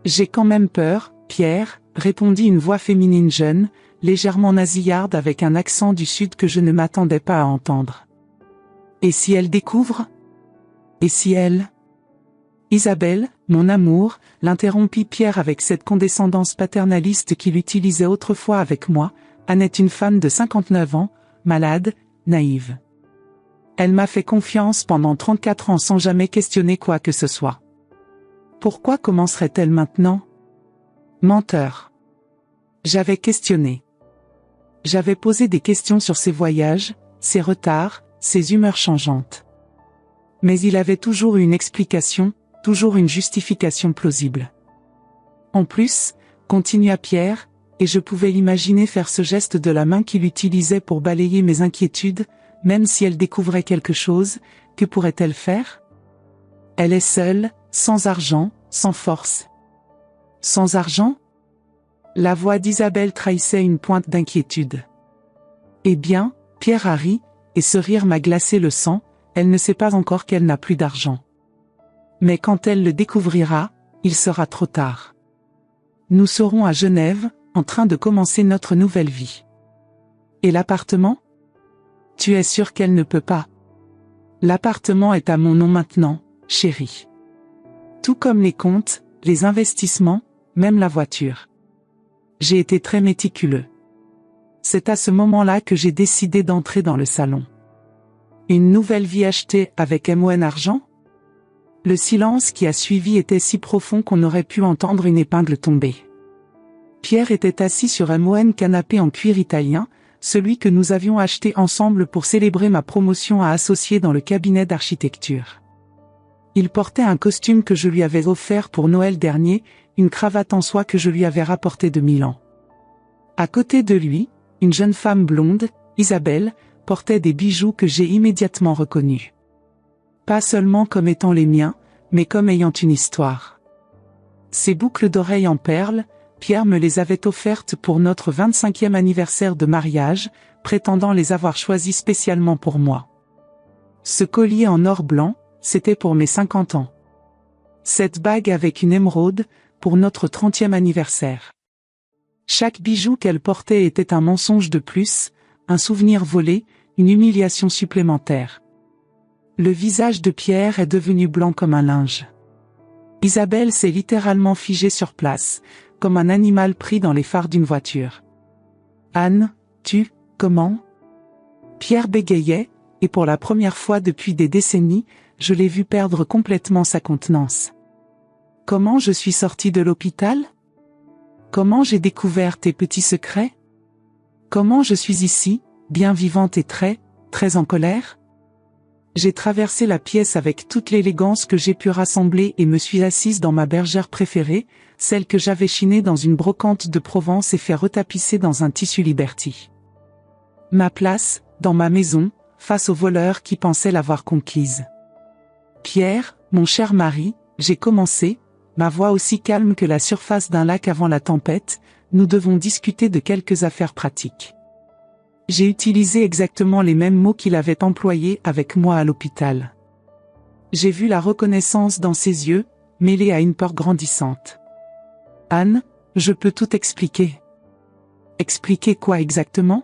J'ai quand même peur, Pierre, répondit une voix féminine jeune, légèrement nasillarde avec un accent du sud que je ne m'attendais pas à entendre. Et si elle découvre? Et si elle... Isabelle, mon amour, l'interrompit Pierre avec cette condescendance paternaliste qu'il utilisait autrefois avec moi. Anne est une femme de 59 ans, malade, naïve. Elle m'a fait confiance pendant 34 ans sans jamais questionner quoi que ce soit. Pourquoi commencerait-elle maintenant? Menteur. J'avais questionné. J'avais posé des questions sur ses voyages, ses retards, ses humeurs changeantes. Mais il avait toujours eu une explication, toujours une justification plausible. En plus, continua Pierre, et je pouvais l'imaginer faire ce geste de la main qu'il utilisait pour balayer mes inquiétudes, même si elle découvrait quelque chose, que pourrait-elle faire? Elle est seule, sans argent, sans force. Sans argent? La voix d'Isabelle trahissait une pointe d'inquiétude. Eh bien, Pierre a ri, et ce rire m'a glacé le sang, elle ne sait pas encore qu'elle n'a plus d'argent. Mais quand elle le découvrira, il sera trop tard. Nous serons à Genève, en train de commencer notre nouvelle vie. Et l'appartement? Tu es sûr qu'elle ne peut pas? L'appartement est à mon nom maintenant, chérie. Tout comme les comptes, les investissements, même la voiture. J'ai été très méticuleux. C'est à ce moment-là que j'ai décidé d'entrer dans le salon. Une nouvelle vie achetée avec MON Argent? Le silence qui a suivi était si profond qu'on aurait pu entendre une épingle tomber. Pierre était assis sur MON canapé en cuir italien, celui que nous avions acheté ensemble pour célébrer ma promotion à associé dans le cabinet d'architecture. Il portait un costume que je lui avais offert pour Noël dernier, une cravate en soie que je lui avais rapportée de Milan. À côté de lui, une jeune femme blonde, Isabelle, portait des bijoux que j'ai immédiatement reconnus. Pas seulement comme étant les miens, mais comme ayant une histoire. Ces boucles d'oreilles en perles, Pierre me les avait offertes pour notre 25e anniversaire de mariage, prétendant les avoir choisies spécialement pour moi. Ce collier en or blanc, c'était pour mes 50 ans. Cette bague avec une émeraude, pour notre 30e anniversaire. Chaque bijou qu'elle portait était un mensonge de plus, un souvenir volé, une humiliation supplémentaire. Le visage de Pierre est devenu blanc comme un linge. Isabelle s'est littéralement figée sur place, comme un animal pris dans les phares d'une voiture. Anne, comment? Pierre bégayait, et pour la première fois depuis des décennies, je l'ai vu perdre complètement sa contenance. Comment je suis sortie de l'hôpital? Comment j'ai découvert tes petits secrets? Comment je suis ici, bien vivante et très en colère? J'ai traversé la pièce avec toute l'élégance que j'ai pu rassembler et me suis assise dans ma bergère préférée, celle que j'avais chinée dans une brocante de Provence et fait retapisser dans un tissu Liberty. Ma place, dans ma maison, face aux voleurs qui pensaient l'avoir conquise. Pierre, mon cher mari, j'ai commencé, ma voix aussi calme que la surface d'un lac avant la tempête, nous devons discuter de quelques affaires pratiques. J'ai utilisé exactement les mêmes mots qu'il avait employés avec moi à l'hôpital. J'ai vu la reconnaissance dans ses yeux, mêlée à une peur grandissante. Anne, je peux tout expliquer. Expliquer quoi exactement?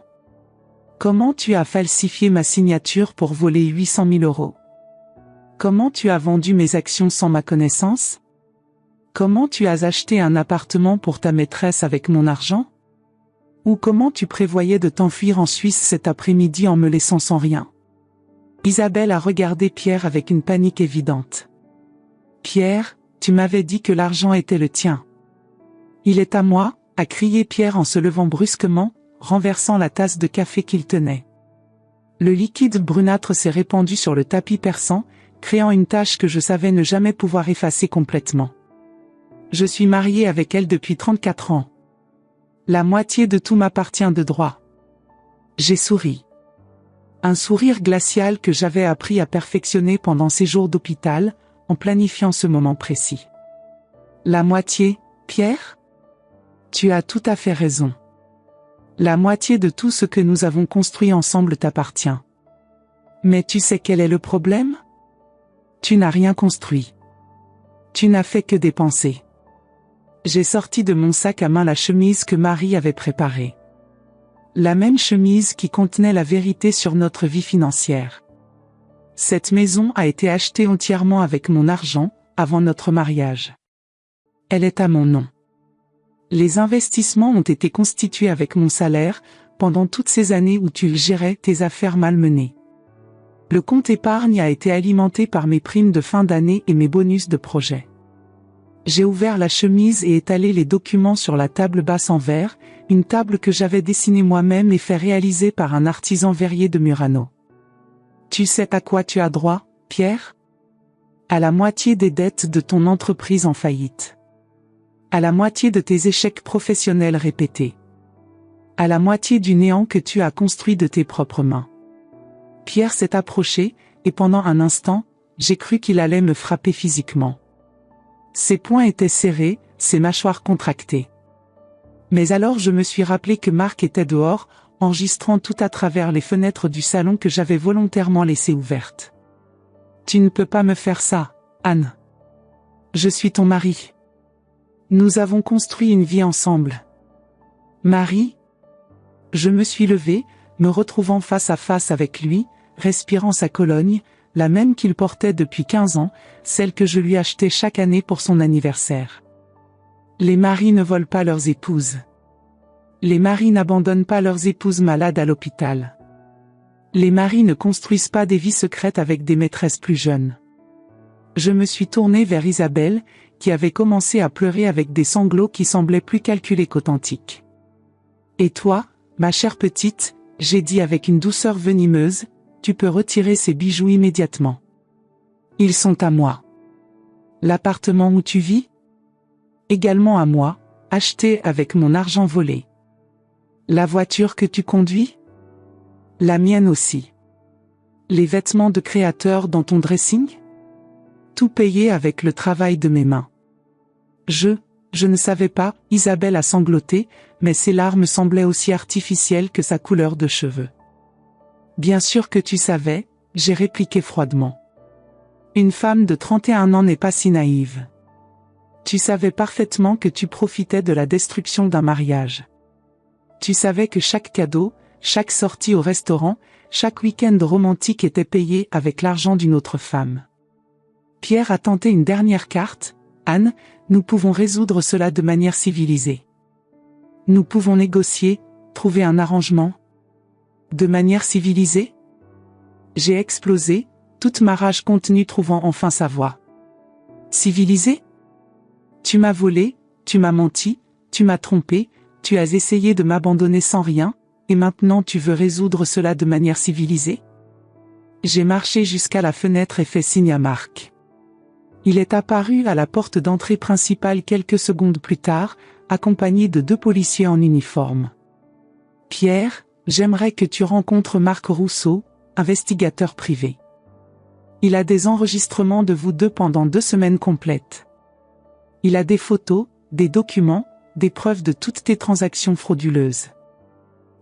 Comment tu as falsifié ma signature pour voler 800 000 €? Comment tu as vendu mes actions sans ma connaissance? Comment tu as acheté un appartement pour ta maîtresse avec mon argent? Ou comment tu prévoyais de t'enfuir en Suisse cet après-midi en me laissant sans rien? Isabelle a regardé Pierre avec une panique évidente. Pierre, tu m'avais dit que l'argent était le tien. Il est à moi, a crié Pierre en se levant brusquement, renversant la tasse de café qu'il tenait. Le liquide brunâtre s'est répandu sur le tapis perçant, créant une tache que je savais ne jamais pouvoir effacer complètement. Je suis marié avec elle depuis 34 ans. La moitié de tout m'appartient de droit. J'ai souri. Un sourire glacial que j'avais appris à perfectionner pendant ces jours d'hôpital, en planifiant ce moment précis. La moitié, Pierre? Tu as tout à fait raison. La moitié de tout ce que nous avons construit ensemble t'appartient. Mais tu sais quel est le problème? Tu n'as rien construit. Tu n'as fait que dépenser. J'ai sorti de mon sac à main la chemise que Marie avait préparée. La même chemise qui contenait la vérité sur notre vie financière. Cette maison a été achetée entièrement avec mon argent, avant notre mariage. Elle est à mon nom. Les investissements ont été constitués avec mon salaire, pendant toutes ces années où tu gérais tes affaires malmenées. Le compte épargne a été alimenté par mes primes de fin d'année et mes bonus de projet. J'ai ouvert la chemise et étalé les documents sur la table basse en verre, une table que j'avais dessinée moi-même et fait réaliser par un artisan verrier de Murano. Tu sais à quoi tu as droit, Pierre? À la moitié des dettes de ton entreprise en faillite. À la moitié de tes échecs professionnels répétés. À la moitié du néant que tu as construit de tes propres mains. Pierre s'est approché, et pendant un instant, j'ai cru qu'il allait me frapper physiquement. Ses poings étaient serrés, ses mâchoires contractées. Mais alors je me suis rappelé que Marc était dehors, enregistrant tout à travers les fenêtres du salon que j'avais volontairement laissées ouvertes. Tu ne peux pas me faire ça, Anne. Je suis ton mari. Nous avons construit une vie ensemble. Marie? Je me suis levée, me retrouvant face à face avec lui, respirant sa Cologne, la même qu'il portait depuis 15 ans, celle que je lui achetais chaque année pour son anniversaire. Les maris ne volent pas leurs épouses. Les maris n'abandonnent pas leurs épouses malades à l'hôpital. Les maris ne construisent pas des vies secrètes avec des maîtresses plus jeunes. Je me suis tournée vers Isabelle, qui avait commencé à pleurer avec des sanglots qui semblaient plus calculés qu'authentiques. Et toi, ma chère petite, j'ai dit avec une douceur venimeuse, tu peux retirer ces bijoux immédiatement. Ils sont à moi. L'appartement où tu vis? Également à moi, acheté avec mon argent volé. La voiture que tu conduis? La mienne aussi. Les vêtements de créateur dans ton dressing? Tout payé avec le travail de mes mains. Je ne savais pas, Isabelle a sangloté, mais ses larmes semblaient aussi artificielles que sa couleur de cheveux. Bien sûr que tu savais, j'ai répliqué froidement. Une femme de 31 ans n'est pas si naïve. Tu savais parfaitement que tu profitais de la destruction d'un mariage. Tu savais que chaque cadeau, chaque sortie au restaurant, chaque week-end romantique était payé avec l'argent d'une autre femme. Pierre a tenté une dernière carte, Anne, nous pouvons résoudre cela de manière civilisée. Nous pouvons négocier, trouver un arrangement. De manière civilisée? J'ai explosé, toute ma rage contenue trouvant enfin sa voie. Civilisée? Tu m'as volé, tu m'as menti, tu m'as trompé, tu as essayé de m'abandonner sans rien, et maintenant tu veux résoudre cela de manière civilisée? J'ai marché jusqu'à la fenêtre et fait signe à Marc. Il est apparu à la porte d'entrée principale quelques secondes plus tard, accompagné de 2 policiers en uniforme. Pierre, j'aimerais que tu rencontres Marc Rousseau, investigateur privé. Il a des enregistrements de vous deux pendant 2 semaines complètes. Il a des photos, des documents, des preuves de toutes tes transactions frauduleuses.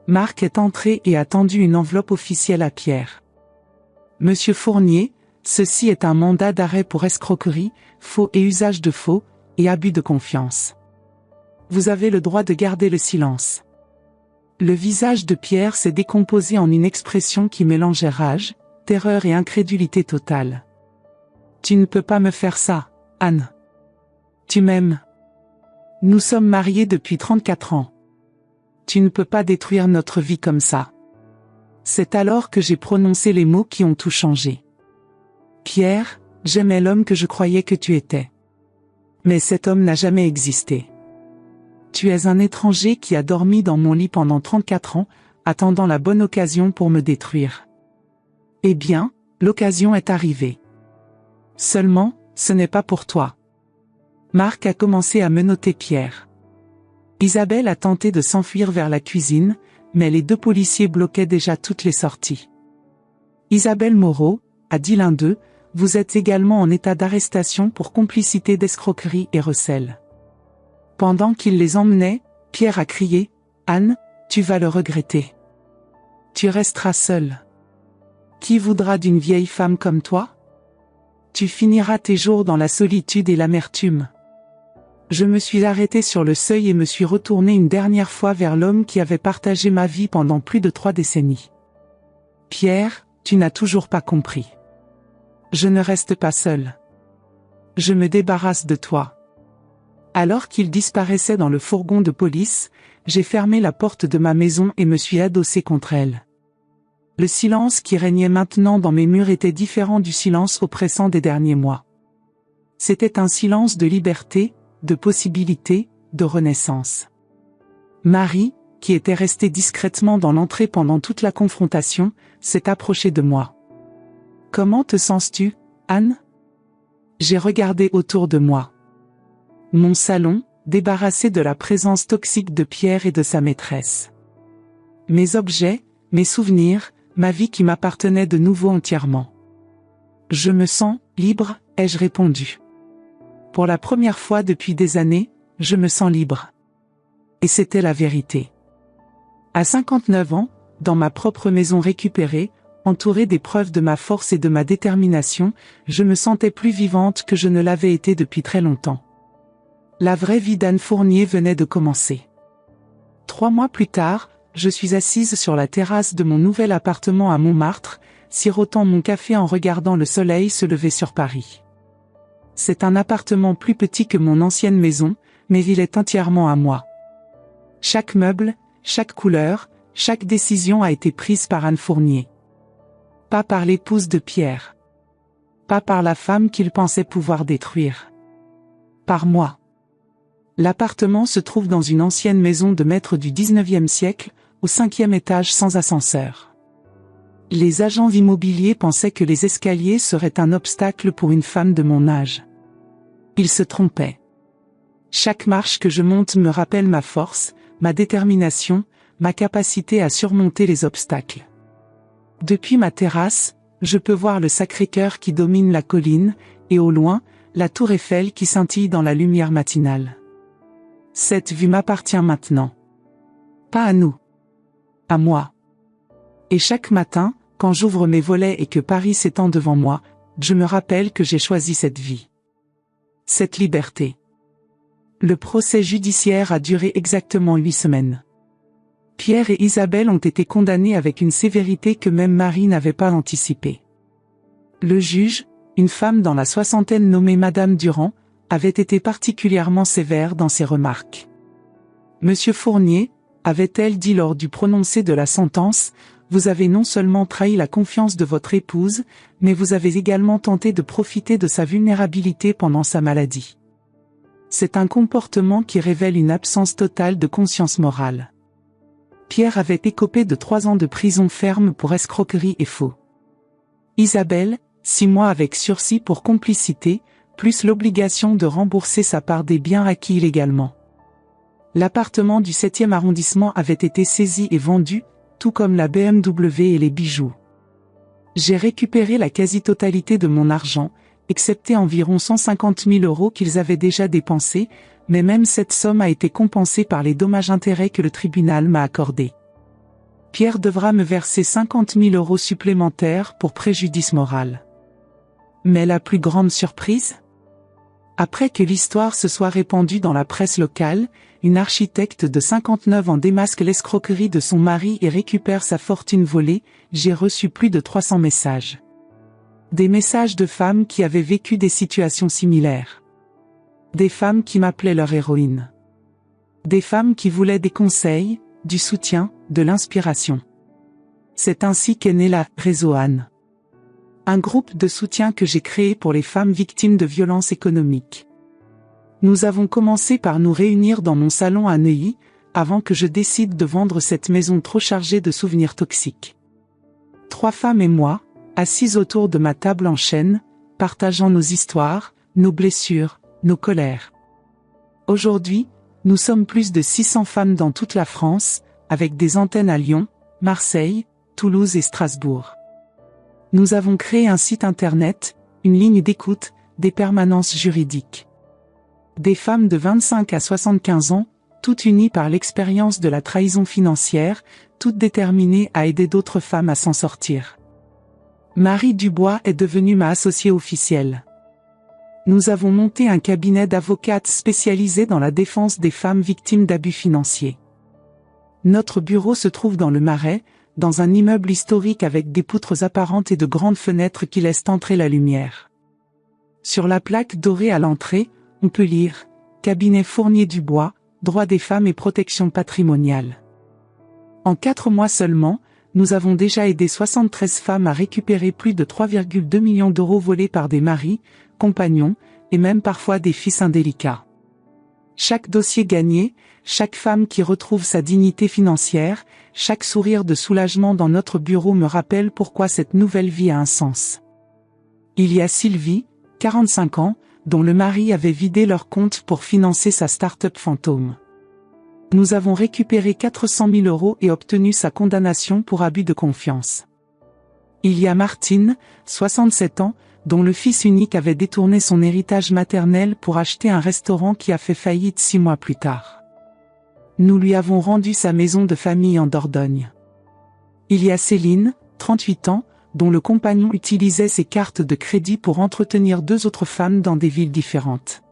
Marc est entré et a tendu une enveloppe officielle à Pierre. Monsieur Fournier, ceci est un mandat d'arrêt pour escroquerie, faux et usage de faux, et abus de confiance. Vous avez le droit de garder le silence. Le visage de Pierre s'est décomposé en une expression qui mélangeait rage, terreur et incrédulité totale. Tu ne peux pas me faire ça, Anne. Tu m'aimes. Nous sommes mariés depuis 34 ans. Tu ne peux pas détruire notre vie comme ça. C'est alors que j'ai prononcé les mots qui ont tout changé. Pierre, j'aimais l'homme que je croyais que tu étais. Mais cet homme n'a jamais existé. Tu es un étranger qui a dormi dans mon lit pendant 34 ans, attendant la bonne occasion pour me détruire. Eh bien, l'occasion est arrivée. Seulement, ce n'est pas pour toi. Marc a commencé à menotter Pierre. Isabelle a tenté de s'enfuir vers la cuisine, mais les 2 policiers bloquaient déjà toutes les sorties. Isabelle Moreau, a dit l'un d'eux, vous êtes également en état d'arrestation pour complicité d'escroquerie et recel. Pendant qu'il les emmenait, Pierre a crié, Anne, tu vas le regretter. Tu resteras seule. Qui voudra d'une vieille femme comme toi? Tu finiras tes jours dans la solitude et l'amertume. Je me suis arrêté sur le seuil et me suis retourné une dernière fois vers l'homme qui avait partagé ma vie pendant plus de 3 décennies. Pierre, tu n'as toujours pas compris. Je ne reste pas seul. Je me débarrasse de toi. Alors qu'il disparaissait dans le fourgon de police, j'ai fermé la porte de ma maison et me suis adossé contre elle. Le silence qui régnait maintenant dans mes murs était différent du silence oppressant des derniers mois. C'était un silence de liberté, de possibilité, de renaissance. Marie, qui était restée discrètement dans l'entrée pendant toute la confrontation, s'est approchée de moi. « Comment te sens-tu, Anne ?» J'ai regardé autour de moi. Mon salon, débarrassé de la présence toxique de Pierre et de sa maîtresse. Mes objets, mes souvenirs, ma vie qui m'appartenait de nouveau entièrement. « Je me sens libre », ai-je répondu. Pour la première fois depuis des années, je me sens libre. Et c'était la vérité. À 59 ans, dans ma propre maison récupérée, entourée des preuves de ma force et de ma détermination, je me sentais plus vivante que je ne l'avais été depuis très longtemps. La vraie vie d'Anne Fournier venait de commencer. 3 mois plus tard, je suis assise sur la terrasse de mon nouvel appartement à Montmartre, sirotant mon café en regardant le soleil se lever sur Paris. C'est un appartement plus petit que mon ancienne maison, mais il est entièrement à moi. Chaque meuble, chaque couleur, chaque décision a été prise par Anne Fournier. Pas par l'épouse de Pierre. Pas par la femme qu'il pensait pouvoir détruire. Par moi. L'appartement se trouve dans une ancienne maison de maître du 19e siècle, au 5e étage sans ascenseur. Les agents immobiliers pensaient que les escaliers seraient un obstacle pour une femme de mon âge. Ils se trompaient. Chaque marche que je monte me rappelle ma force, ma détermination, ma capacité à surmonter les obstacles. Depuis ma terrasse, je peux voir le Sacré-Cœur qui domine la colline, et au loin, la tour Eiffel qui scintille dans la lumière matinale. Cette vue m'appartient maintenant. Pas à nous. À moi. Et chaque matin, quand j'ouvre mes volets et que Paris s'étend devant moi, je me rappelle que j'ai choisi cette vie. Cette liberté. Le procès judiciaire a duré exactement 8 semaines. Pierre et Isabelle ont été condamnés avec une sévérité que même Marie n'avait pas anticipée. Le juge, une femme dans la soixantaine nommée Madame Durand, avait été particulièrement sévère dans ses remarques. Monsieur Fournier, avait-elle dit lors du prononcé de la sentence, vous avez non seulement trahi la confiance de votre épouse, mais vous avez également tenté de profiter de sa vulnérabilité pendant sa maladie. C'est un comportement qui révèle une absence totale de conscience morale. Pierre avait écopé de 3 ans de prison ferme pour escroquerie et faux. Isabelle, 6 mois avec sursis pour complicité, plus l'obligation de rembourser sa part des biens acquis illégalement. L'appartement du 7e arrondissement avait été saisi et vendu, tout comme la BMW et les bijoux. J'ai récupéré la quasi-totalité de mon argent, excepté environ 150 000 € qu'ils avaient déjà dépensés, mais même cette somme a été compensée par les dommages-intérêts que le tribunal m'a accordés. Pierre devra me verser 50 000 € supplémentaires pour préjudice moral. Mais la plus grande surprise ? Après que l'histoire se soit répandue dans la presse locale, une architecte de 59 ans démasque l'escroquerie de son mari et récupère sa fortune volée. J'ai reçu plus de 300 messages. Des messages de femmes qui avaient vécu des situations similaires. Des femmes qui m'appelaient leur héroïne. Des femmes qui voulaient des conseils, du soutien, de l'inspiration. C'est ainsi qu'est né la Réseau Anne. Un groupe de soutien que j'ai créé pour les femmes victimes de violences économiques. Nous avons commencé par nous réunir dans mon salon à Neuilly, avant que je décide de vendre cette maison trop chargée de souvenirs toxiques. 3 femmes et moi, assises autour de ma table en chêne, partageant nos histoires, nos blessures, nos colères. Aujourd'hui, nous sommes plus de 600 femmes dans toute la France, avec des antennes à Lyon, Marseille, Toulouse et Strasbourg. Nous avons créé un site internet, une ligne d'écoute, des permanences juridiques. Des femmes de 25 à 75 ans, toutes unies par l'expérience de la trahison financière, toutes déterminées à aider d'autres femmes à s'en sortir. Marie Dubois est devenue ma associée officielle. Nous avons monté un cabinet d'avocates spécialisé dans la défense des femmes victimes d'abus financiers. Notre bureau se trouve dans le Marais, dans un immeuble historique avec des poutres apparentes et de grandes fenêtres qui laissent entrer la lumière. Sur la plaque dorée à l'entrée, on peut lire « Cabinet Fournier Dubois, droits des femmes et protection patrimoniale ». En 4 mois seulement, nous avons déjà aidé 73 femmes à récupérer plus de 3,2 millions d'euros volés par des maris, compagnons, et même parfois des fils indélicats. Chaque dossier gagné, chaque femme qui retrouve sa dignité financière, chaque sourire de soulagement dans notre bureau me rappelle pourquoi cette nouvelle vie a un sens. Il y a Sylvie, 45 ans, dont le mari avait vidé leur compte pour financer sa start-up fantôme. Nous avons récupéré 400 000 € et obtenu sa condamnation pour abus de confiance. Il y a Martine, 67 ans, dont le fils unique avait détourné son héritage maternel pour acheter un restaurant qui a fait faillite 6 mois plus tard. Nous lui avons rendu sa maison de famille en Dordogne. Il y a Céline, 38 ans, dont le compagnon utilisait ses cartes de crédit pour entretenir 2 autres femmes dans des villes différentes.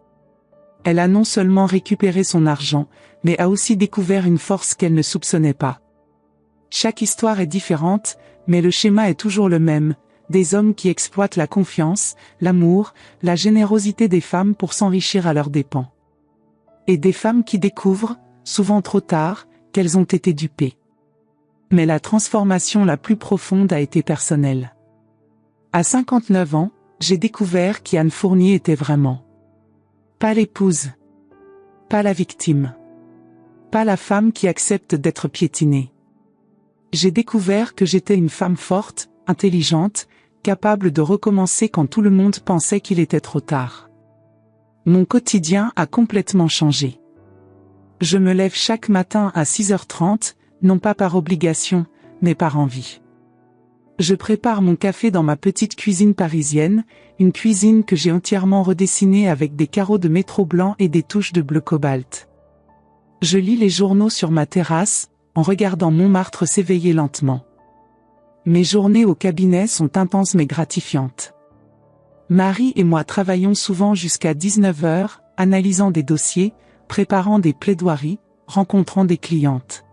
Elle a non seulement récupéré son argent, mais a aussi découvert une force qu'elle ne soupçonnait pas. Chaque histoire est différente, mais le schéma est toujours le même. Des hommes qui exploitent la confiance, l'amour, la générosité des femmes pour s'enrichir à leurs dépens. Et des femmes qui découvrent, souvent trop tard, qu'elles ont été dupées. Mais la transformation la plus profonde a été personnelle. À 59 ans, j'ai découvert qui Anne Fournier était vraiment. Pas l'épouse. Pas la victime. Pas la femme qui accepte d'être piétinée. J'ai découvert que j'étais une femme forte, intelligente, capable de recommencer quand tout le monde pensait qu'il était trop tard. Mon quotidien a complètement changé. Je me lève chaque matin à 6h30, non pas par obligation, mais par envie. Je prépare mon café dans ma petite cuisine parisienne, une cuisine que j'ai entièrement redessinée avec des carreaux de métro blanc et des touches de bleu cobalt. Je lis les journaux sur ma terrasse, en regardant Montmartre s'éveiller lentement. Mes journées au cabinet sont intenses mais gratifiantes. Marie et moi travaillons souvent jusqu'à 19h, analysant des dossiers, préparant des plaidoiries, rencontrant des clientes.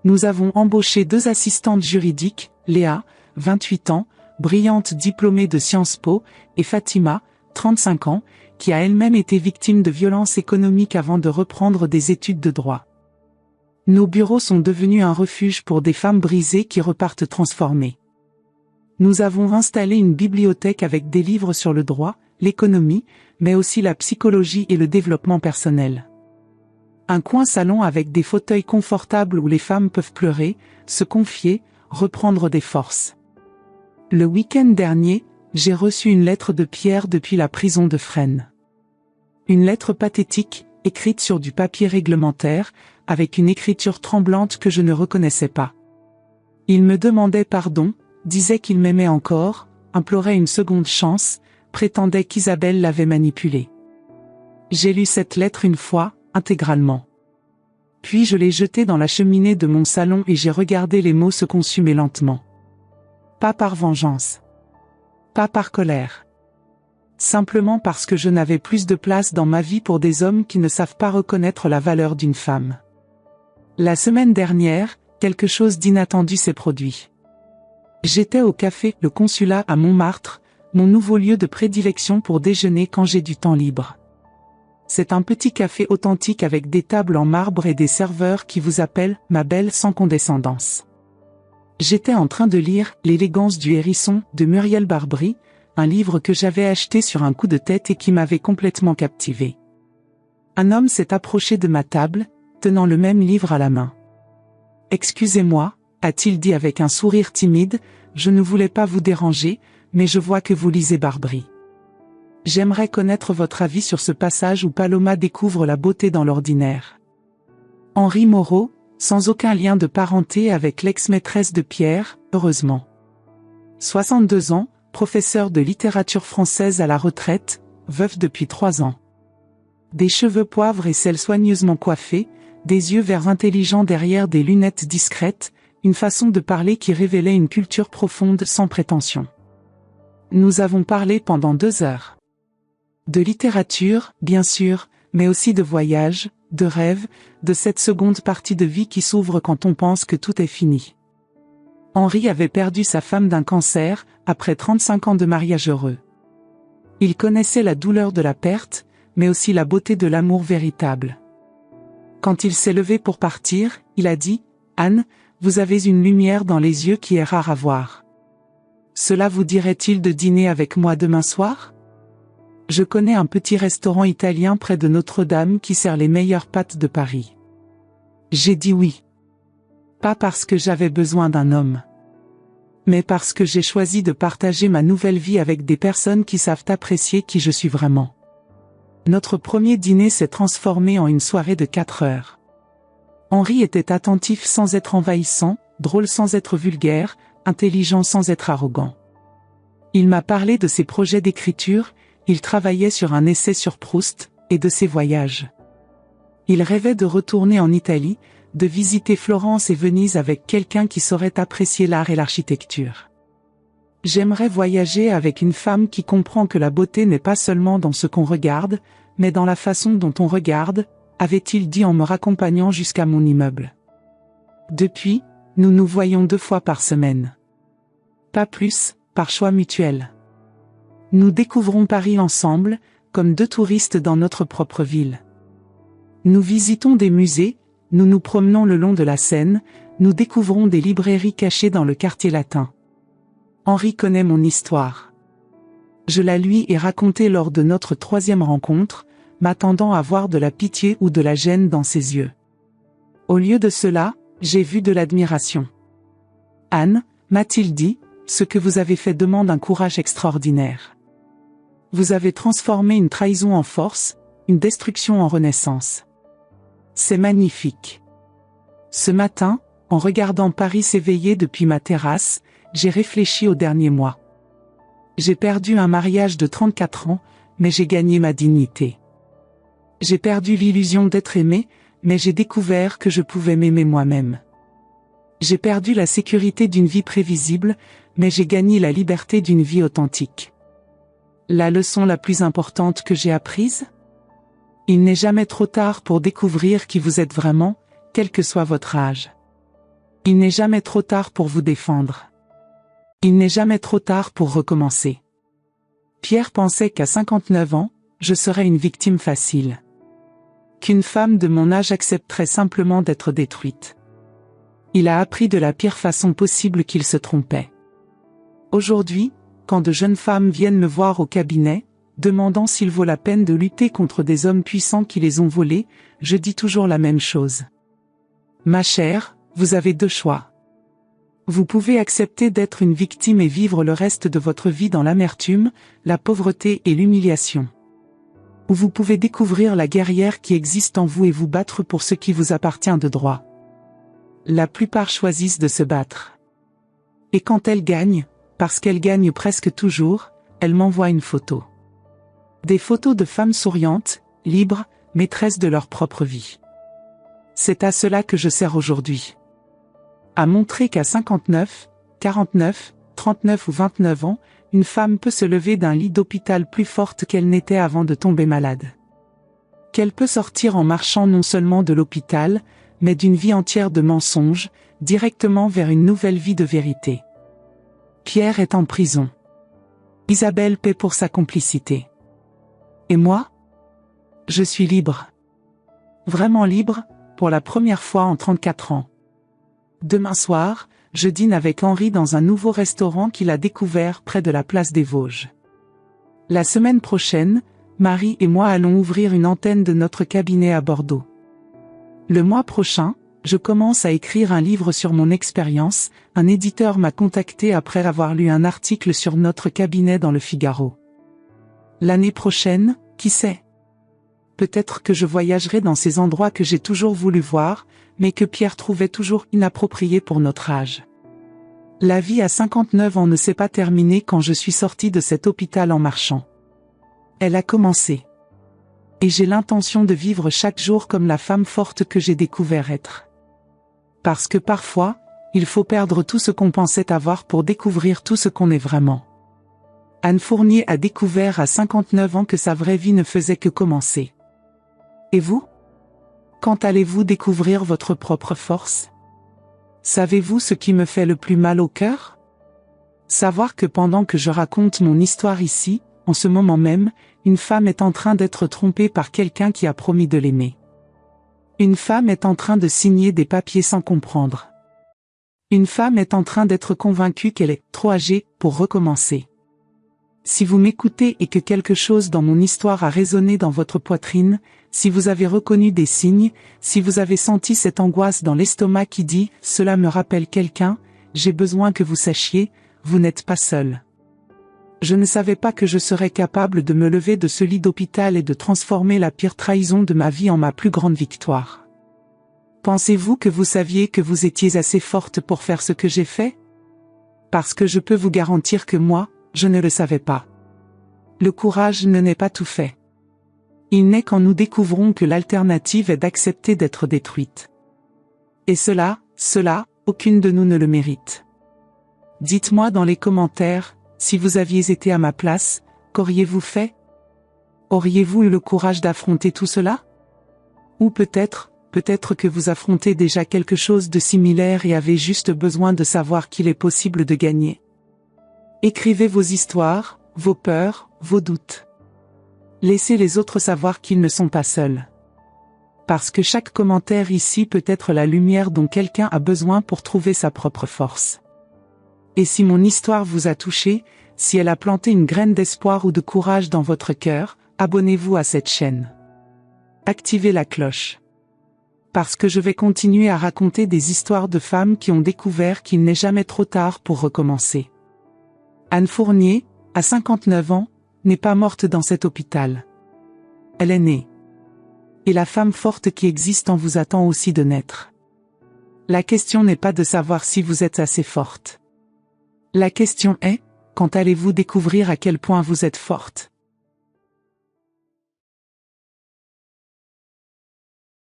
Nous avons embauché 2 assistantes juridiques, Léa, 28 ans, brillante diplômée de Sciences Po, et Fatima, 35 ans, qui a elle-même été victime de violences économiques avant de reprendre des études de droit. Nos bureaux sont devenus un refuge pour des femmes brisées qui repartent transformées. Nous avons installé une bibliothèque avec des livres sur le droit, l'économie, mais aussi la psychologie et le développement personnel. Un coin salon avec des fauteuils confortables où les femmes peuvent pleurer, se confier, reprendre des forces. Le week-end dernier, j'ai reçu une lettre de Pierre depuis la prison de Fresnes. Une lettre pathétique, écrite sur du papier réglementaire, avec une écriture tremblante que je ne reconnaissais pas. Il me demandait pardon, disait qu'il m'aimait encore, implorait une seconde chance, prétendait qu'Isabelle l'avait manipulé. J'ai lu cette lettre une fois, intégralement. Puis je l'ai jetée dans la cheminée de mon salon et j'ai regardé les mots se consumer lentement. Pas par vengeance. Pas par colère. Simplement parce que je n'avais plus de place dans ma vie pour des hommes qui ne savent pas reconnaître la valeur d'une femme. La semaine dernière, quelque chose d'inattendu s'est produit. J'étais au café Le Consulat à Montmartre, mon nouveau lieu de prédilection pour déjeuner quand j'ai du temps libre. C'est un petit café authentique avec des tables en marbre et des serveurs qui vous appellent « ma belle » sans condescendance. J'étais en train de lire « L'élégance du hérisson » de Muriel Barbry, un livre que j'avais acheté sur un coup de tête et qui m'avait complètement captivé. Un homme s'est approché de ma table, tenant le même livre à la main. « Excusez-moi » a-t-il dit avec un sourire timide, « je ne voulais pas vous déranger, mais je vois que vous lisez Barbry. J'aimerais connaître votre avis sur ce passage où Paloma découvre la beauté dans l'ordinaire. » Henri Moreau, sans aucun lien de parenté avec l'ex-maîtresse de Pierre, heureusement. 62 ans, professeur de littérature française à la retraite, veuf depuis 3 ans. Des cheveux poivre et cils soigneusement coiffés, des yeux verts intelligents derrière des lunettes discrètes, une façon de parler qui révélait une culture profonde sans prétention. Nous avons parlé pendant 2 heures. De littérature, bien sûr, mais aussi de voyage, de rêve, de cette seconde partie de vie qui s'ouvre quand on pense que tout est fini. Henri avait perdu sa femme d'un cancer, après 35 ans de mariage heureux. Il connaissait la douleur de la perte, mais aussi la beauté de l'amour véritable. Quand il s'est levé pour partir, il a dit « Anne, vous avez une lumière dans les yeux qui est rare à voir. Cela vous dirait-il de dîner avec moi demain soir ? Je connais un petit restaurant italien près de Notre-Dame qui sert les meilleures pâtes de Paris. » J'ai dit oui. Pas parce que j'avais besoin d'un homme, mais parce que j'ai choisi de partager ma nouvelle vie avec des personnes qui savent apprécier qui je suis vraiment. Notre premier dîner s'est transformé en une soirée de 4 heures. Henri était attentif sans être envahissant, drôle sans être vulgaire, intelligent sans être arrogant. Il m'a parlé de ses projets d'écriture, il travaillait sur un essai sur Proust, et de ses voyages. Il rêvait de retourner en Italie, de visiter Florence et Venise avec quelqu'un qui saurait apprécier l'art et l'architecture. J'aimerais voyager avec une femme qui comprend que la beauté n'est pas seulement dans ce qu'on regarde, mais dans la façon dont on regarde, avait-il dit en me raccompagnant jusqu'à mon immeuble. Depuis, nous nous voyons 2 fois par semaine. Pas plus, par choix mutuel. Nous découvrons Paris ensemble, comme 2 touristes dans notre propre ville. Nous visitons des musées, nous nous promenons le long de la Seine, nous découvrons des librairies cachées dans le quartier latin. Henri connaît mon histoire. Je la lui ai racontée lors de notre 3e rencontre, m'attendant à voir de la pitié ou de la gêne dans ses yeux. Au lieu de cela, j'ai vu de l'admiration. « Anne, m'a-t-il dit, ce que vous avez fait demande un courage extraordinaire. Vous avez transformé une trahison en force, une destruction en renaissance. C'est magnifique. » Ce matin, en regardant Paris s'éveiller depuis ma terrasse, j'ai réfléchi aux derniers mois. J'ai perdu un mariage de 34 ans, mais j'ai gagné ma dignité. J'ai perdu l'illusion d'être aimé, mais j'ai découvert que je pouvais m'aimer moi-même. J'ai perdu la sécurité d'une vie prévisible, mais j'ai gagné la liberté d'une vie authentique. La leçon la plus importante que j'ai apprise ? Il n'est jamais trop tard pour découvrir qui vous êtes vraiment, quel que soit votre âge. Il n'est jamais trop tard pour vous défendre. Il n'est jamais trop tard pour recommencer. Pierre pensait qu'à 59 ans, je serais une victime facile. Qu'une femme de mon âge accepterait simplement d'être détruite. Il a appris de la pire façon possible qu'il se trompait. Aujourd'hui, quand de jeunes femmes viennent me voir au cabinet, demandant s'il vaut la peine de lutter contre des hommes puissants qui les ont volées, je dis toujours la même chose. Ma chère, vous avez deux choix. Vous pouvez accepter d'être une victime et vivre le reste de votre vie dans l'amertume, la pauvreté et l'humiliation. Ou vous pouvez découvrir la guerrière qui existe en vous et vous battre pour ce qui vous appartient de droit. La plupart choisissent de se battre. Et quand elles gagnent, parce qu'elles gagnent presque toujours, elles m'envoient une photo. Des photos de femmes souriantes, libres, maîtresses de leur propre vie. C'est à cela que je sers aujourd'hui. À montrer qu'à 59, 49, 39 ou 29 ans, une femme peut se lever d'un lit d'hôpital plus forte qu'elle n'était avant de tomber malade. Qu'elle peut sortir en marchant non seulement de l'hôpital, mais d'une vie entière de mensonges, directement vers une nouvelle vie de vérité. Pierre est en prison. Isabelle paie pour sa complicité. Et moi? Je suis libre. Vraiment libre, pour la première fois en 34 ans. Demain soir, je dîne avec Henri dans un nouveau restaurant qu'il a découvert près de la place des Vosges. La semaine prochaine, Marie et moi allons ouvrir une antenne de notre cabinet à Bordeaux. Le mois prochain, je commence à écrire un livre sur mon expérience. Un éditeur m'a contacté après avoir lu un article sur notre cabinet dans Le Figaro. L'année prochaine, qui sait? Peut-être que je voyagerai dans ces endroits que j'ai toujours voulu voir, mais que Pierre trouvait toujours inappropriés pour notre âge. La vie à 59 ans ne s'est pas terminée quand je suis sortie de cet hôpital en marchant. Elle a commencé. Et j'ai l'intention de vivre chaque jour comme la femme forte que j'ai découvert être. Parce que parfois, il faut perdre tout ce qu'on pensait avoir pour découvrir tout ce qu'on est vraiment. Anne Fournier a découvert à 59 ans que sa vraie vie ne faisait que commencer. Et vous? Quand allez-vous découvrir votre propre force? Savez-vous ce qui me fait le plus mal au cœur? Savoir que pendant que je raconte mon histoire ici, en ce moment même, une femme est en train d'être trompée par quelqu'un qui a promis de l'aimer. Une femme est en train de signer des papiers sans comprendre. Une femme est en train d'être convaincue qu'elle est trop âgée pour recommencer. Si vous m'écoutez et que quelque chose dans mon histoire a résonné dans votre poitrine, si vous avez reconnu des signes, si vous avez senti cette angoisse dans l'estomac qui dit « Cela me rappelle quelqu'un », j'ai besoin que vous sachiez, vous n'êtes pas seul. Je ne savais pas que je serais capable de me lever de ce lit d'hôpital et de transformer la pire trahison de ma vie en ma plus grande victoire. Pensez-vous que vous saviez que vous étiez assez forte pour faire ce que j'ai fait? Parce que je peux vous garantir que moi, je ne le savais pas. Le courage ne n'est pas tout fait. Il n'est quand nous découvrons que l'alternative est d'accepter d'être détruite. Et cela, aucune de nous ne le mérite. Dites-moi dans les commentaires, si vous aviez été à ma place, qu'auriez-vous fait? Auriez-vous eu le courage d'affronter tout cela? Ou peut-être que vous affrontez déjà quelque chose de similaire et avez juste besoin de savoir qu'il est possible de gagner. Écrivez vos histoires, vos peurs, vos doutes. Laissez les autres savoir qu'ils ne sont pas seuls. Parce que chaque commentaire ici peut être la lumière dont quelqu'un a besoin pour trouver sa propre force. Et si mon histoire vous a touché, si elle a planté une graine d'espoir ou de courage dans votre cœur, abonnez-vous à cette chaîne. Activez la cloche. Parce que je vais continuer à raconter des histoires de femmes qui ont découvert qu'il n'est jamais trop tard pour recommencer. Anne Fournier, à 59 ans, n'est pas morte dans cet hôpital. Elle est née. Et la femme forte qui existe en vous attend aussi de naître. La question n'est pas de savoir si vous êtes assez forte. La question est, quand allez-vous découvrir à quel point vous êtes forte?